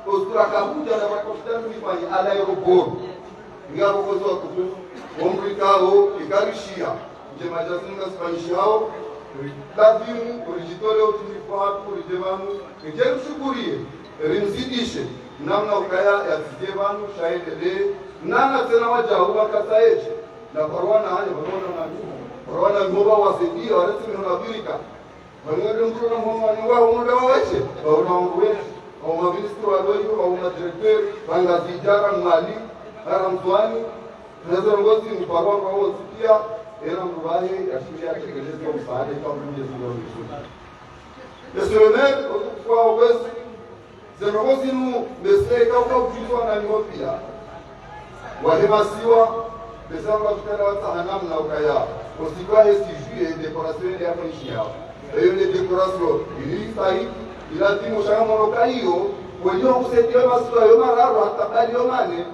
ustura kabuja na makofitani nifanye ala aeroport ngaro kozo kutu omrikao ikarishia njema jazinga sifanyishao lazimu urijitole utinifatu urijevanu ngejelu shukurie rimzidishe namna ukaya ya tijevanu shaendele nana tena wajahu wakasaeche na parwana hanya parwana na parwana ngoba wasedia waresi minonabirika wangede mkuru na mwa nyunga umunde waweche wauna wanguweche wauna ministro wadoyo wauna directeur wanga zijara mwali hara mtuani nazorongozi mparwana kwa wosikia ena mrubahe ya shiri ya tekelezi wa msaade kama mwenye zilo mishuni Monsieur le maire, kwa uwezi zerongozi nu mesle kwa ujizwa na niopia wahemasiwa besanga tukala watahanam na ukaya usikwa hesi juye dekorasyon ya kanishi yao eyo ne dekorasyon ili sahi ila timu shanga monoka hiyo wenyo kusaidia masuala yo mararu hata bali yo mane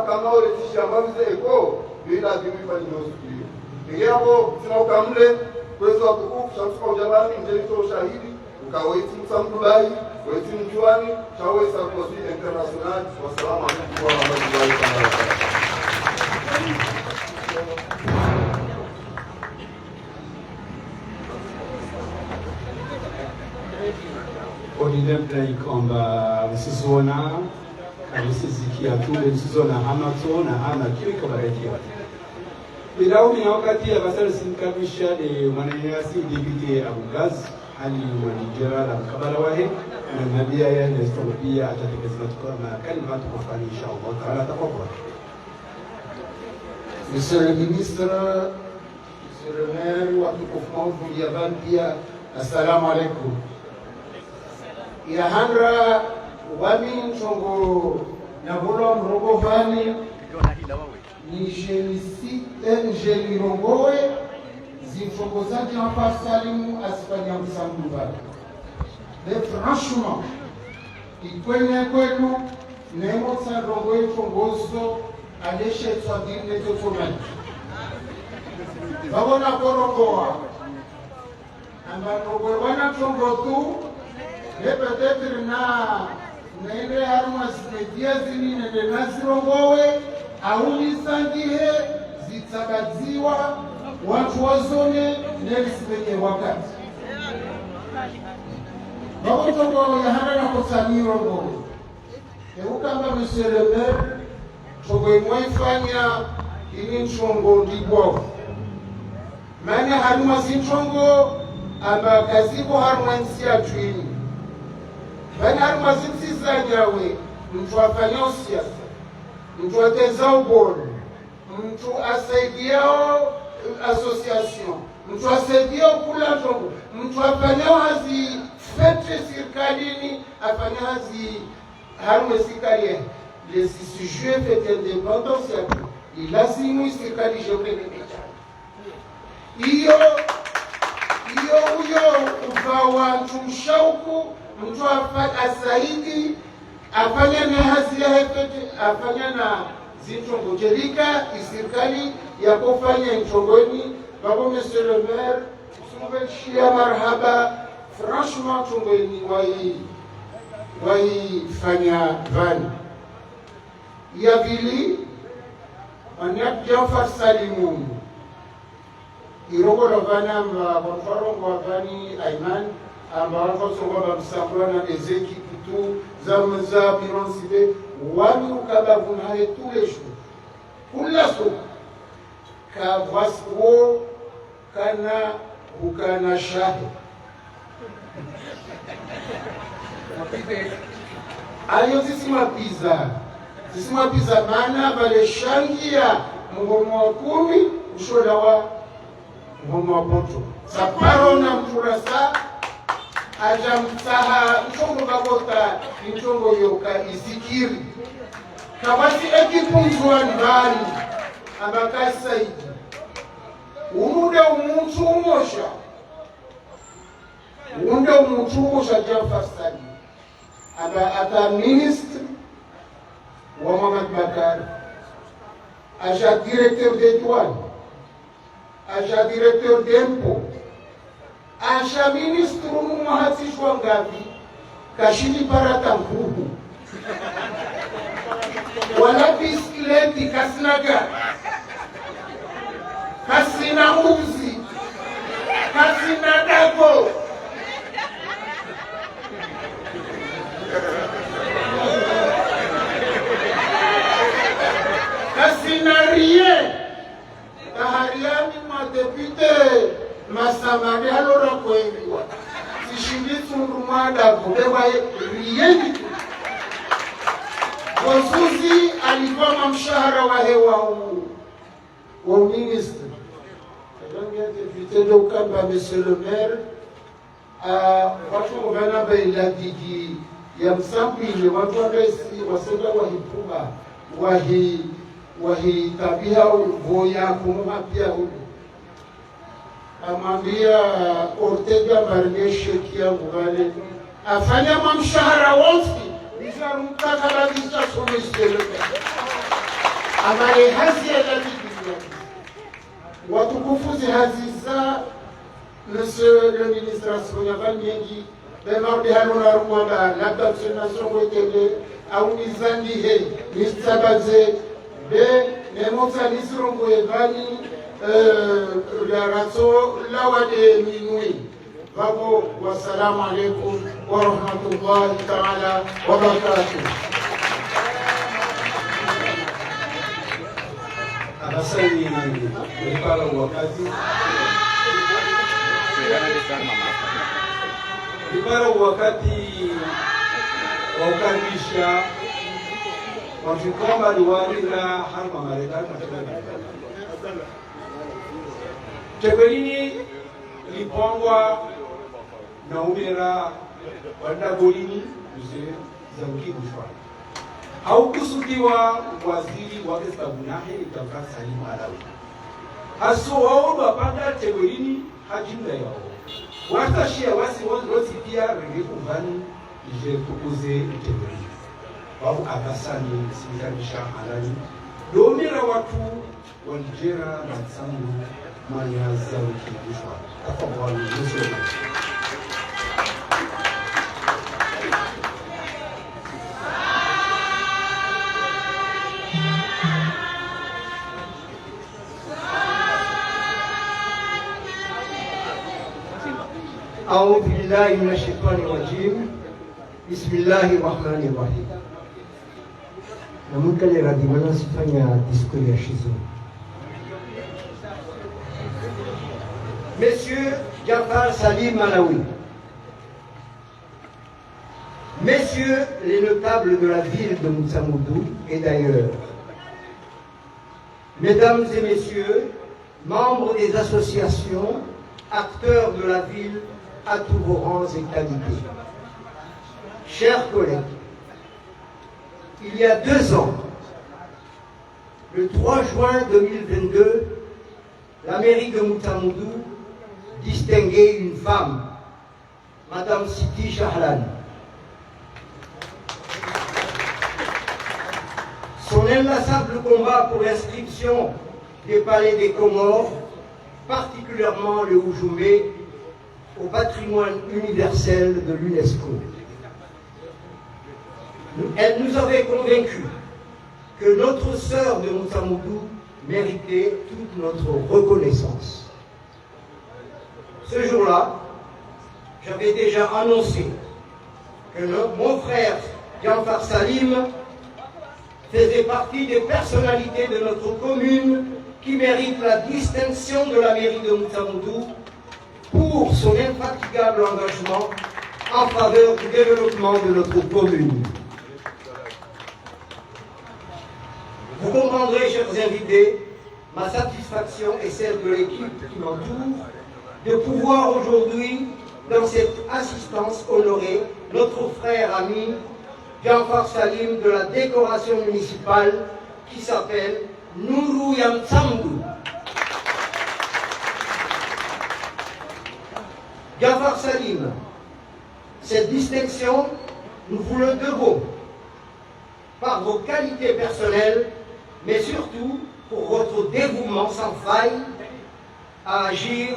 kama ore tishamba bize eko bila timu ifanye usikiyo ngiapo sina ukamle kwezo watukufu shamsuka ujabani mjelito ushahidi ukawaiti msamdulai waiti mjuani chawe sarkozi international wassalamu alaikum wa rahmatullahi wa barakatuh. Odilembra ikomba msizona kabisizikia tu msizona hama tona hama kiko barakia Bila umi wakati ya basara sinikamisha de mwananyasi debite Abugaz hali wanijera la mkabala wahe na nabia ya nestopia atatekeleza tukama kalima tukufani inshallah taala tafadhali. Monsieur le ministre, Monsieur le maire, watukufu Buliaban pia, assalamu alaikum. Yahandra wami nchongo na bolo mrogo vani ni Njeli Rongowe zimfongozaji hapa Salimu asifanya msambu vani. Mais franchement, ikwenye kwenu nemo sa Rongowe fongozo aleshe twadine totomani. Babona korongoa. Amba Rongowe wana chongo tu, ne peut-être na nende haruma zimedia zini nende nazirongowe, aulisangihe zitagadziwa watu wazone nelizimenye wakati. Babo chongo ya hana na kosani rongowe. Eukamba Monsieur le maire, chongo imwaifanya ini chongo ndibwa. Mane haruma zinchongo amba kazibo haruma nsia tuini. Mane haruma zinsiza nyawe mtu afanya siasa, mtu ateza ubolu, mtu asaidiao association, mtu asaidiao kula chongo, mtu afanya hazi fete sirkalini, afanya hazi haruma sikalie. Les sujets fêtent indépendance il a simu serikali jopelekea hiyo ukawa mshauku mtu asaidi afanya na hazia hepete afanya na zintongojelika serikali ya kufanya nchongoni. Babo Monsieur le maire, sumbe marhaba franchement chongoni wai fanya vani ya vili Maniak Jafar Salimu Irogo Ravana amba Bonfarongo Avani Ayman amba Alfonso Bamsambra na Ezeki Kutu Zamza Mironsibe wami ukaba vunaye tous les jours. Kula so ka vaswo kana ukana shahe ayo sisi mapiza mana vale shangia mgomo wa 10 ushoda wa mgomo wa poto saparo na mturasa aja mtaha mchongo bagota mchongo yoka isikiri kabati ekipunzwa ndani abakasi saidi umude umuntu umosha Jafar Salimu ata ministre wa Mohamed Bakar, aja directeur des douanes, aja directeur d'impôts, aja ministre Mouhati Chouangavi, kashini parata mkubu, wala bisikleti kasinaga, kasina mbuzi, kasina dago, kasina rien. Tahariani ma député Massamani alora koengiwa. Sishinditsu rumada kubewa rien du tout. Wazuzi alikuwa mshahara wa hewa wa ministre. Kadanga député de Ukamba Monsieur le maire watu wana baila digi ya msampile watu wakaisi wasenda wahipuba wahi tabia voya kumuma pia hudu amambia Ortega Barneshe kia nguvale afanya mamshahara wote bisa rumtaka la vista somestele amale hazi ya digi watu kufuzi haziza. Monsieur le ministre Asfonyaval Nyengi, Bemardi Haruna Rwanda, la nation Wetele, Aunizandi He, Mistabaze, Be, Nemota Nisrongo Evani, la Raso, Lawade Minui. Babo, wassalamu alaikum, wa rahmatullahi ta'ala, wa barakatuh. abasali walipala wakati walipala wakati wa kukaribisha watu kama liwalila harma Marekani Tebelini lipongwa na umera wandagolini mzee Zangi Bushwa. Haukusudiwa waziri wa Kestabunahe Jafar Salim Malawi. Haso wao wapanda Tebelini hajinda yao. Watashia wasi wote pia rege kuvani je tukuze Tebelini. Wao abasani sikanisha halali. Domira watu walijera na tsangu manya Zangi Bushwa. Tafadhali mzee. أعوذ بالله من الشيطان الرجيم بسم الله الرحمن الرحيم. Namun kali radi mana sifanya diskusi ya shizo. Monsieur Jafar Salim Malawi, Messieurs les notables de la ville de Moutsamoudou et d'ailleurs, Mesdames et Messieurs, membres des associations, acteurs de la ville à tous vos rangs et qualités. Chers collègues, il y a 2 ans, le 3 juin 2022, la mairie de Moutsamoudou distinguait une femme, Madame Siti Chahlan. Son inlassable combat pour l'inscription des palais des Comores, particulièrement le Oujoumbé, au patrimoine universel de l'UNESCO. Elle nous avait convaincus que notre sœur de Moutsamoudou méritait toute notre reconnaissance. Ce jour-là, j'avais déjà annoncé que mon frère Jafar Salim faisait partie des personnalités de notre commune qui méritent la distinction de la mairie de Moutsamoudou pour son infatigable engagement en faveur du développement de notre commune. Vous comprendrez, chers invités, ma satisfaction et celle de l'équipe qui m'entoure de pouvoir aujourd'hui, dans cette assistance, honorer notre frère ami Jafar Salim de la décoration municipale qui s'appelle Nourou Yamtsamdou. Jafar Salim, cette distinction, nous vous le devons par vos qualités personnelles, mais surtout pour votre dévouement sans faille à agir,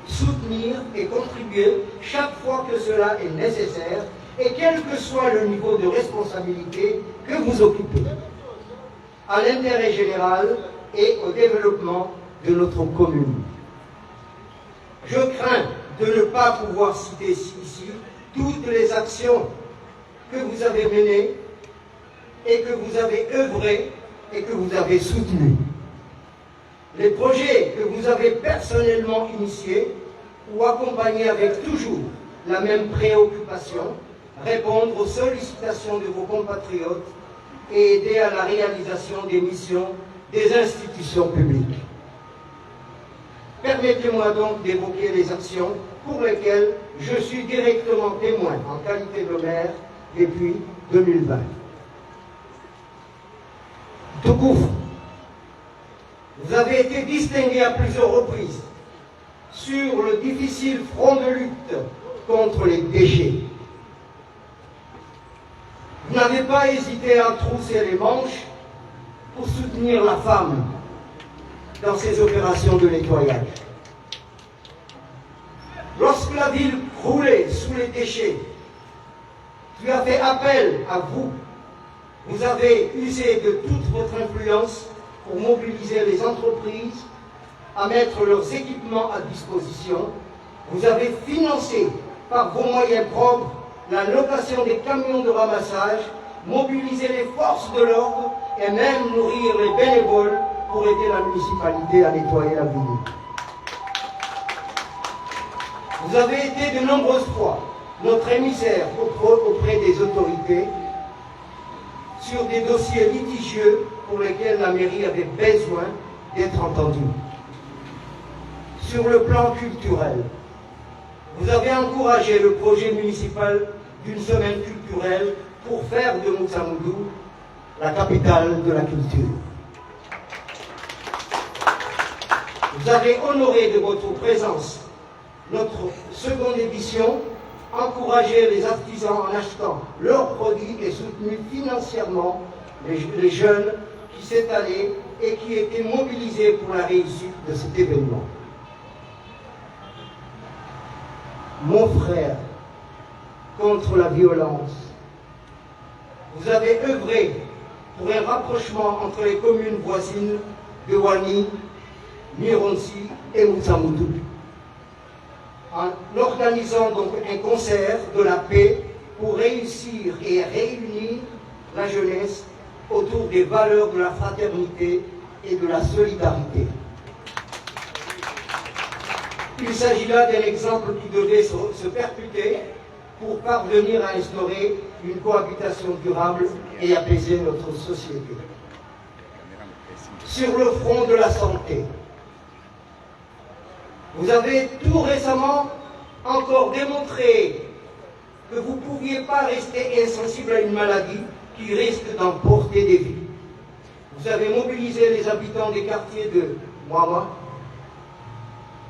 soutenir et contribuer chaque fois que cela est nécessaire et quel que soit le niveau de responsabilité que vous occupez, à l'intérêt général et au développement de notre commune. Je crains de ne pas pouvoir citer ici toutes les actions que vous avez menées et que vous avez œuvré et que vous avez soutenu. Les projets que vous avez personnellement initiés ou accompagnés avec toujours la même préoccupation, répondre aux sollicitations de vos compatriotes et aider à la réalisation des missions des institutions publiques. Permettez-moi donc d'évoquer les actions pour lesquelles je suis directement témoin en qualité de maire depuis 2020. Toukouf, vous avez été distingué à plusieurs reprises sur le difficile front de lutte contre les déchets. Vous n'avez pas hésité à trousser les manches pour soutenir la femme dans ses opérations de nettoyage. Lorsque la ville croulait sous les déchets, tu as fait appel à vous. Vous avez usé de toute votre influence pour mobiliser les entreprises à mettre leurs équipements à disposition. Vous avez financé par vos moyens propres la location des camions de ramassage, mobiliser les forces de l'ordre et même nourrir les bénévoles pour aider la municipalité à nettoyer la ville. Vous avez été de nombreuses fois notre émissaire auprès des autorités sur des dossiers litigieux pour lesquels la mairie avait besoin d'être entendue. Sur le plan culturel, vous avez encouragé le projet municipal d'une semaine culturelle pour faire de Moutsamoudou la capitale de la culture. Vous avez honoré de votre présence notre seconde édition, encouragé les artisans en achetant leurs produits et soutenu financièrement les jeunes qui s'étalaient et qui étaient mobilisés pour la réussite de cet événement. Mon frère, contre la violence, vous avez œuvré pour un rapprochement entre les communes voisines de Wani, Mironsi et Moutsamoudou, en organisant donc un concert de la paix pour réussir et réunir la jeunesse autour des valeurs de la fraternité et de la solidarité. Il s'agit là d'un exemple qui devait se perpétuer pour parvenir à instaurer une cohabitation durable et apaiser notre société. Sur le front de la santé, vous avez tout récemment encore démontré que vous ne pouviez pas rester insensible à une maladie qui risque d'emporter des vies. Vous avez mobilisé les habitants des quartiers de Mouama,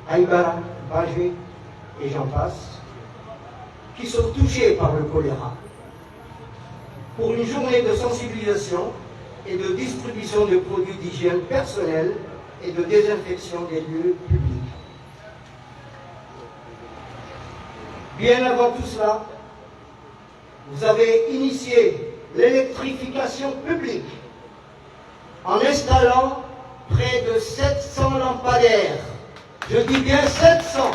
Aïbara, Bajé et j'en passe, qui sont touchés par le choléra, pour une journée de sensibilisation et de distribution de produits d'hygiène personnelle et de désinfection des lieux publics. Bien avant tout cela, vous avez initié l'électrification publique en installant près de 700 lampadaires. Je dis bien 700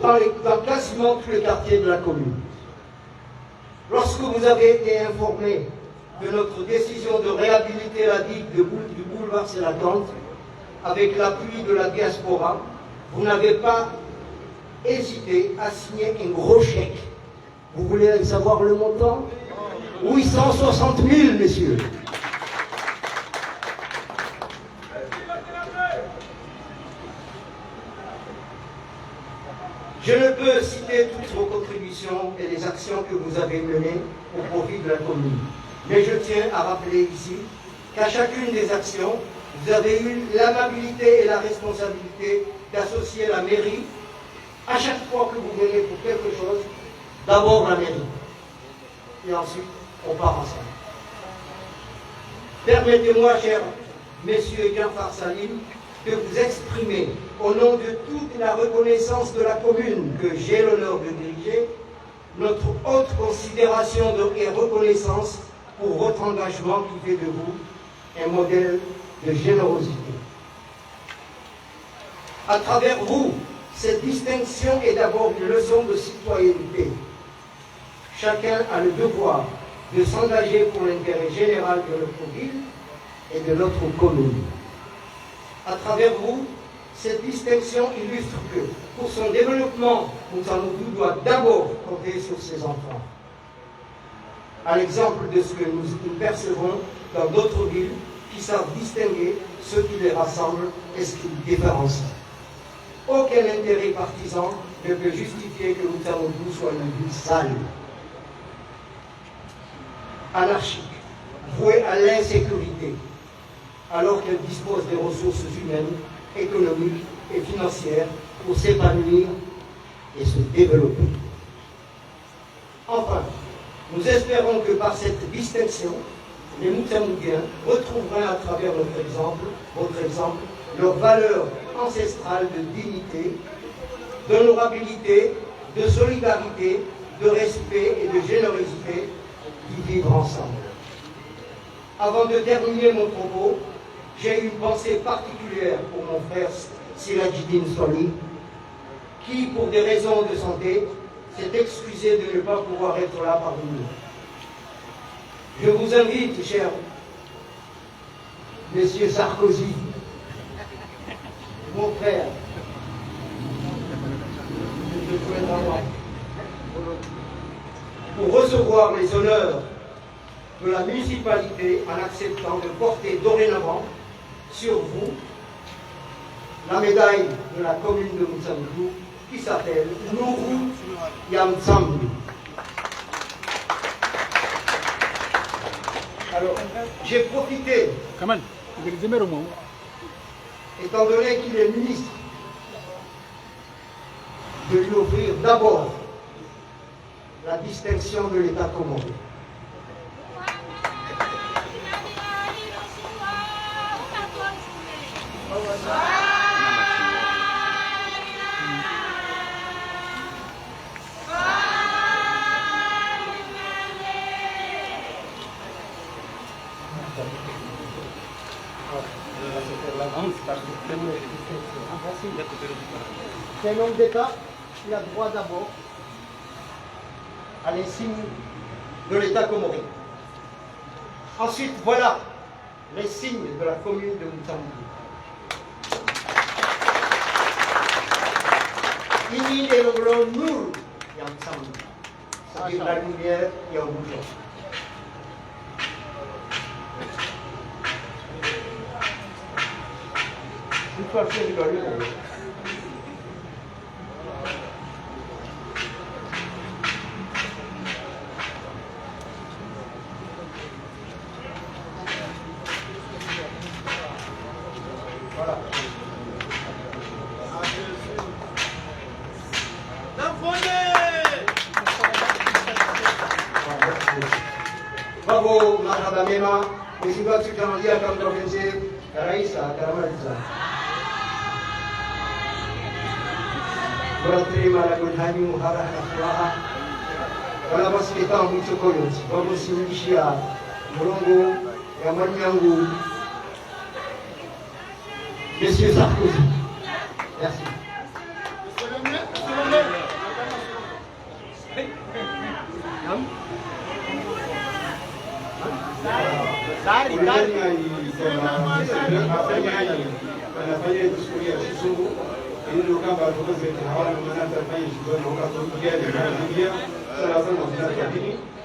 dans quasiment tous les quartiers de la commune. Lorsque vous avez été informé de notre décision de réhabiliter la digue du boulevard Sélatante avec l'appui de la diaspora, vous n'avez pas hésité à signer un gros chèque. Vous voulez savoir le montant? 860 000, messieurs. Je ne peux citer toutes vos contributions et les actions que vous avez menées au profit de la commune. Mais je tiens à rappeler ici qu'à chacune des actions, vous avez eu l'amabilité et la responsabilité d'associer la mairie. À chaque fois que vous venez pour quelque chose, d'abord la mairie. Et ensuite, on part ensemble. Permettez-moi, cher messieurs Gianfar Salim, de vous exprimer, au nom de toute la reconnaissance de la commune que j'ai l'honneur de diriger, notre haute considération et reconnaissance pour votre engagement qui fait de vous un modèle de générosité. À travers vous, cette distinction est d'abord une leçon de citoyenneté. Chacun a le devoir de s'engager pour l'intérêt général de notre ville et de notre commune. À travers vous, cette distinction illustre que, pour son développement, Moutsamoudou doit d'abord compter sur ses enfants. À l'exemple de ce que nous percevons dans d'autres villes qui savent distinguer ce qui les rassemble et ce qui les différencie. Aucun intérêt partisan ne peut justifier que Moutsamoudou soit une ville sale, anarchique, vouée à l'insécurité, alors qu'elle dispose des ressources humaines, économiques et financières pour s'épanouir et se développer. Enfin, nous espérons que par cette distinction, les Moutsamoudiens retrouveront à travers votre exemple, leurs valeurs ancestrales de dignité, d'honorabilité, de solidarité, de respect et de générosité qui vivent ensemble. Avant de terminer mon propos, j'ai une pensée particulière pour mon frère Sirajidine Soli, qui, pour des raisons de santé, s'est excusé de ne pas pouvoir être là parmi nous. Je vous invite, chers Monsieur Sarkozy, mon frère, pour recevoir les honneurs de la municipalité en acceptant de porter dorénavant sur vous la médaille de la commune de Mutsambu qui s'appelle Nuru Yamtsambu. Alors, j'ai profité, étant donné qu'il est ministre, de lui offrir d'abord la distinction de l'État comorien. C'est un homme d'État, il a droit d'abord à l'insigne de l'État comorien. Ensuite, voilà les signes de la commune de Mutsambu. Ini est le Nuru Yamtsambu, c'est-à-dire la lumière qui est en bougeant. Une fois fait, il doit le faire. Voilà. Bravo, Marhaba Mema, Mheshimiwa tukiangalia kama province Rais ataramaliza. Terima lagun hanyu harah nafuraha. Kalau bos kita muncul koyot, bagus Indonesia, Moronggo, yang yangu. Monsieur Sarkozy. Merci. Ini kama tuweze kuhawana manata fanya shughuli na wakati gani kuingia sala sana tunataka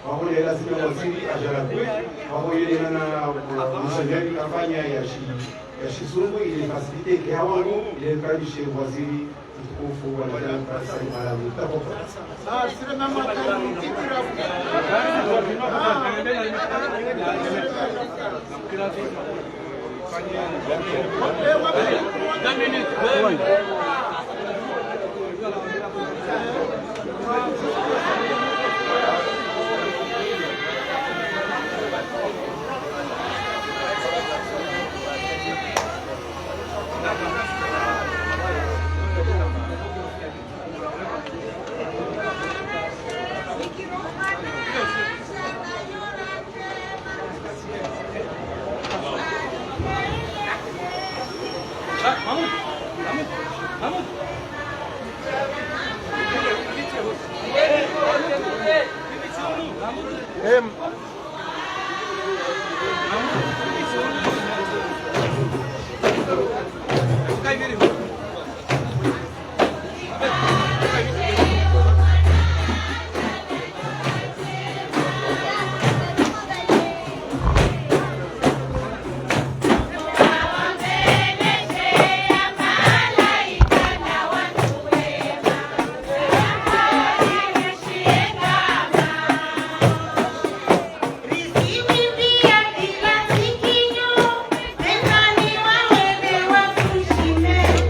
pamoja lazima waziri ajarakwe pamoja na msajili kafanya ya Shisungu ili fasilite hawangu ile karibishe waziri mtukufu wa Jamhuri ya Malawi takopa sio mama Thank you.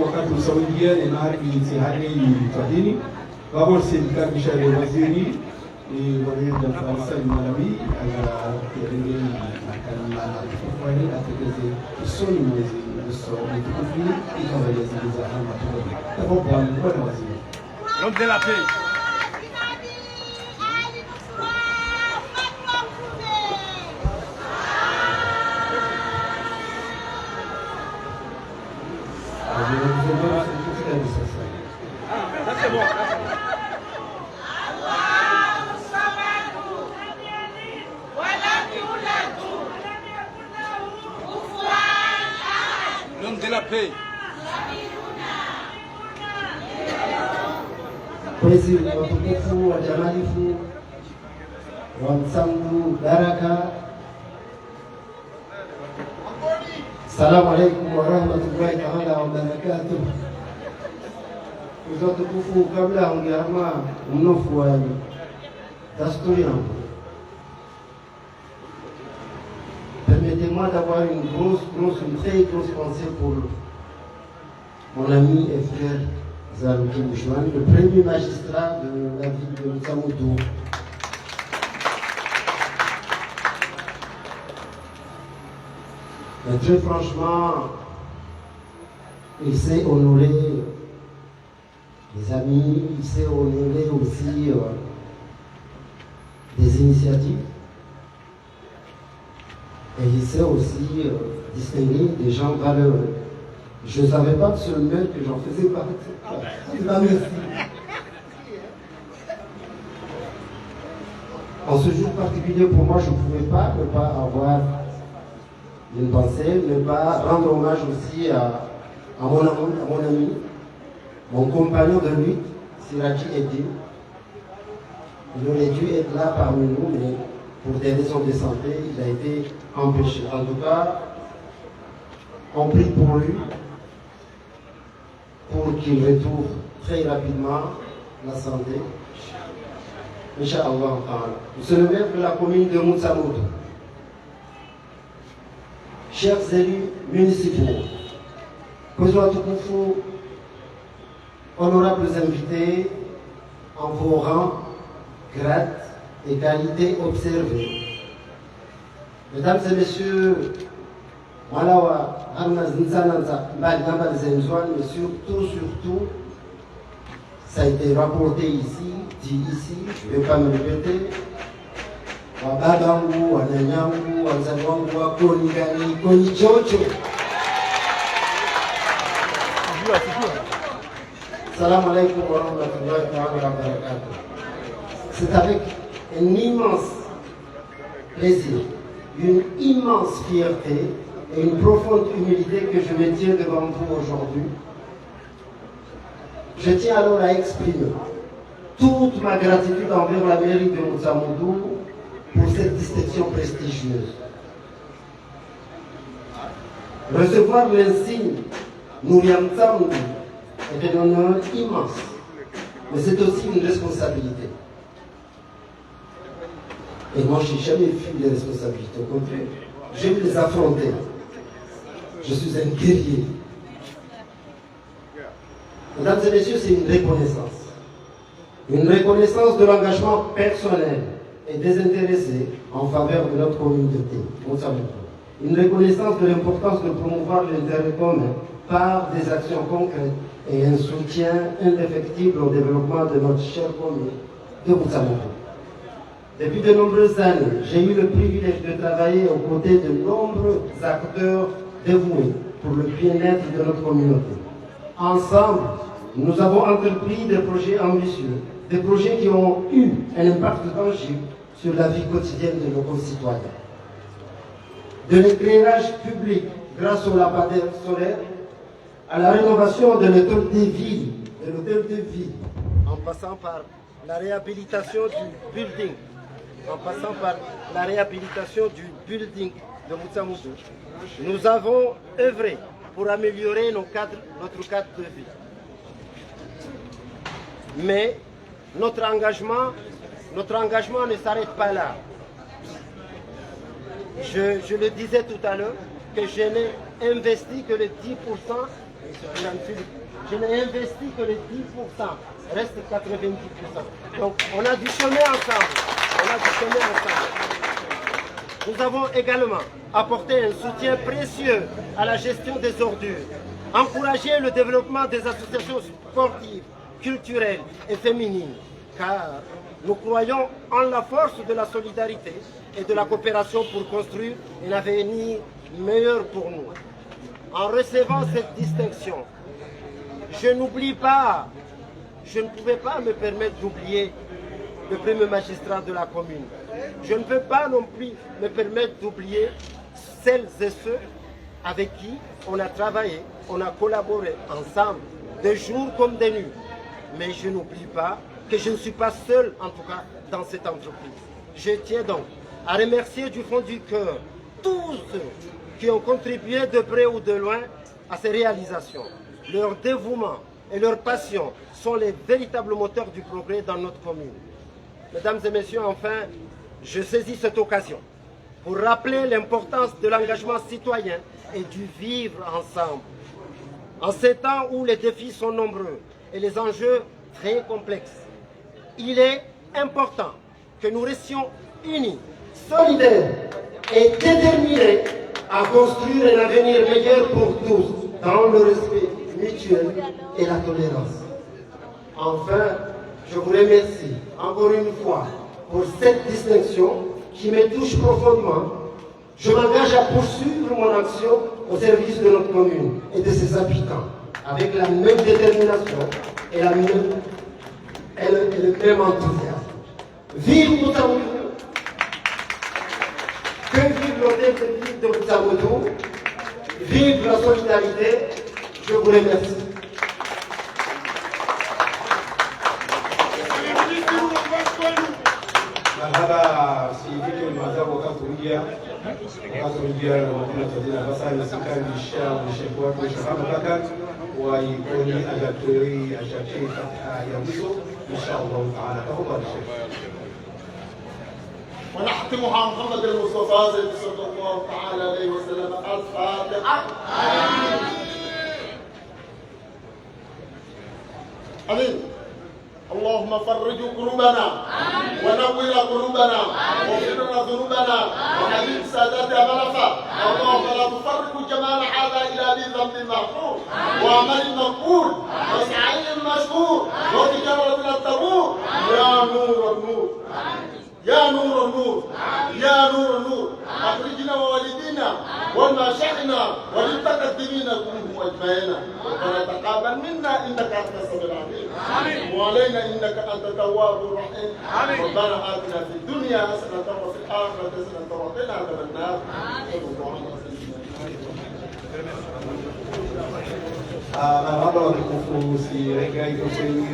wakati usaudia ni nari sihari tadini babol serikali bishara waziri wanaenda Faisal Malawi ala kirenge na kwa hiyo ategeze usoni mwezi usoni tukufi ikaweza ziza hama tu kwa kwa waziri l'homme de la paix. L'homme de la paix. Mwezi watukufu wa jamalifu wa msamdu baraka. Assalamu alaikum wa rahmatullahi ta'ala wa barakatuh. Watukufu, kabla hungeama mnofu wa dasturi yangu, permettez-moi d'avoir une très grosse pensée pour mon ami et frère Zarouki Bouchouane, le premier magistrat de la ville de Moussamaudou. Mais très franchement, il s'est honoré les amis, il s'est honoré aussi des initiatives. Et il s'est aussi distingué des gens valeureux. Je ne savais pas que le maire que j'en faisais partie. En ce jour particulier, pour moi, je ne pouvais pas ne pas avoir une pensée, ne pas rendre hommage aussi à mon ami, mon compagnon de lutte, Siraji Eddin. Il aurait dû être là parmi nous, mais pour des raisons de santé, il a été empêché. En tout cas, on prie pour lui, pour qu'il retrouve très rapidement la santé. Inch'Allah. Monsieur le maire de la commune de Moussamaudou, chers élus municipaux, honorables invités, en vos rangs, grades et qualités observées, mesdames et messieurs, Voilà, mais surtout, ça a été rapporté ici, dit ici, je ne vais pas me répéter. Wababangu, wananyangu, wazali wangu, wakonigani, konichocho. Salam alaikum wa rahmatullahi wa barakatuh. C'est avec un immense plaisir, une immense fierté et une profonde humilité que je me tiens devant vous aujourd'hui. Je tiens alors à exprimer toute ma gratitude envers la mairie de Motsamoudou pour cette distinction prestigieuse. Recevoir l'insigne Nouriam Tsamoudou est un honneur immense, mais c'est aussi une responsabilité. Et moi, je n'ai jamais fui les responsabilités, au contraire, je vais les affronter. Je suis un guerrier. Mesdames et messieurs, c'est une reconnaissance. Une reconnaissance de l'engagement personnel et désintéressé en faveur de notre communauté. Une reconnaissance de l'importance de promouvoir l'intérêt commun par des actions concrètes et un soutien indéfectible au développement de notre chère commune de Motsamoudou. Depuis de nombreuses années, j'ai eu le privilège de travailler aux côtés de nombreux acteurs dévoués pour le bien-être de notre communauté. Ensemble, nous avons entrepris des projets ambitieux, des projets qui ont eu un impact tangible sur la vie quotidienne de nos concitoyens. De l'éclairage public grâce au lampadaire solaire, à la rénovation de l'hôtel de ville, en passant par la réhabilitation du building, de Motsamoudou, nous avons œuvré pour améliorer notre cadre de vie. Mais notre engagement ne s'arrête pas là. Je le disais tout à l'heure que je n'ai investi que les 10%, je n'ai investi que les 10%, reste 90%. Donc on a du chemin ensemble. Nous avons également apporté un soutien précieux à la gestion des ordures, encouragé le développement des associations sportives, culturelles et féminines, car nous croyons en la force de la solidarité et de la coopération pour construire un avenir meilleur pour nous. En recevant cette distinction, je ne pouvais pas me permettre d'oublier le premier magistrat de la commune. Je ne peux pas non plus me permettre d'oublier celles et ceux avec qui on a travaillé, on a collaboré ensemble, de jours comme de nuits. Mais je n'oublie pas que je ne suis pas seul, en tout cas, dans cette entreprise. Je tiens donc à remercier du fond du cœur tous ceux qui ont contribué de près ou de loin à ces réalisations. Leur dévouement et leur passion sont les véritables moteurs du progrès dans notre commune. Mesdames et messieurs, enfin, je saisis cette occasion pour rappeler l'importance de l'engagement citoyen et du vivre ensemble. En ces temps où les défis sont nombreux et les enjeux très complexes, il est important que nous restions unis, solidaires et déterminés à construire un avenir meilleur pour tous, dans le respect mutuel et la tolérance. Enfin, je vous remercie encore une fois pour cette distinction qui me touche profondément. Je m'engage à poursuivre mon action au service de notre commune et de ses habitants, avec la même détermination et le même enthousiasme. Vive Motsamoudou! Que vive l'hôtel de ville de Motsamoudou! Vive la solidarité! Je vous remercie. Hapa si vitu ni mazao wakaturudia na basa na sikalisha mshefu wake Shahaba Bakar wa ikoni ajatori ajachi ya mwisho inshallah taala. Tafadhali Sheikh. ونختمها محمد المصطفى صلى الله تعالى عليه وسلم الفاتحة. آمين. اللهم فرج قلوبنا ونور قلوبنا واغفر لنا ذنوبنا وحبيب سادات أمرفا اللهم لا تفرق جمال هذا إلى ذي ذنب محفوظ وعمل مقبول وسعي مشكور وتجارة التبور يا نور النور يا نور النور يا نور النور أخرجنا ووالدينا والمشايخنا وللمتقدمين كلهم أجمعين ربنا تقبل منا إنك أنت السميع العليم وعلينا إنك أنت التواب الرحيم ربنا آتنا في الدنيا حسنة وفي الآخرة حسنة وقنا عذاب النار Baba watukufu, siregai kwa kweli,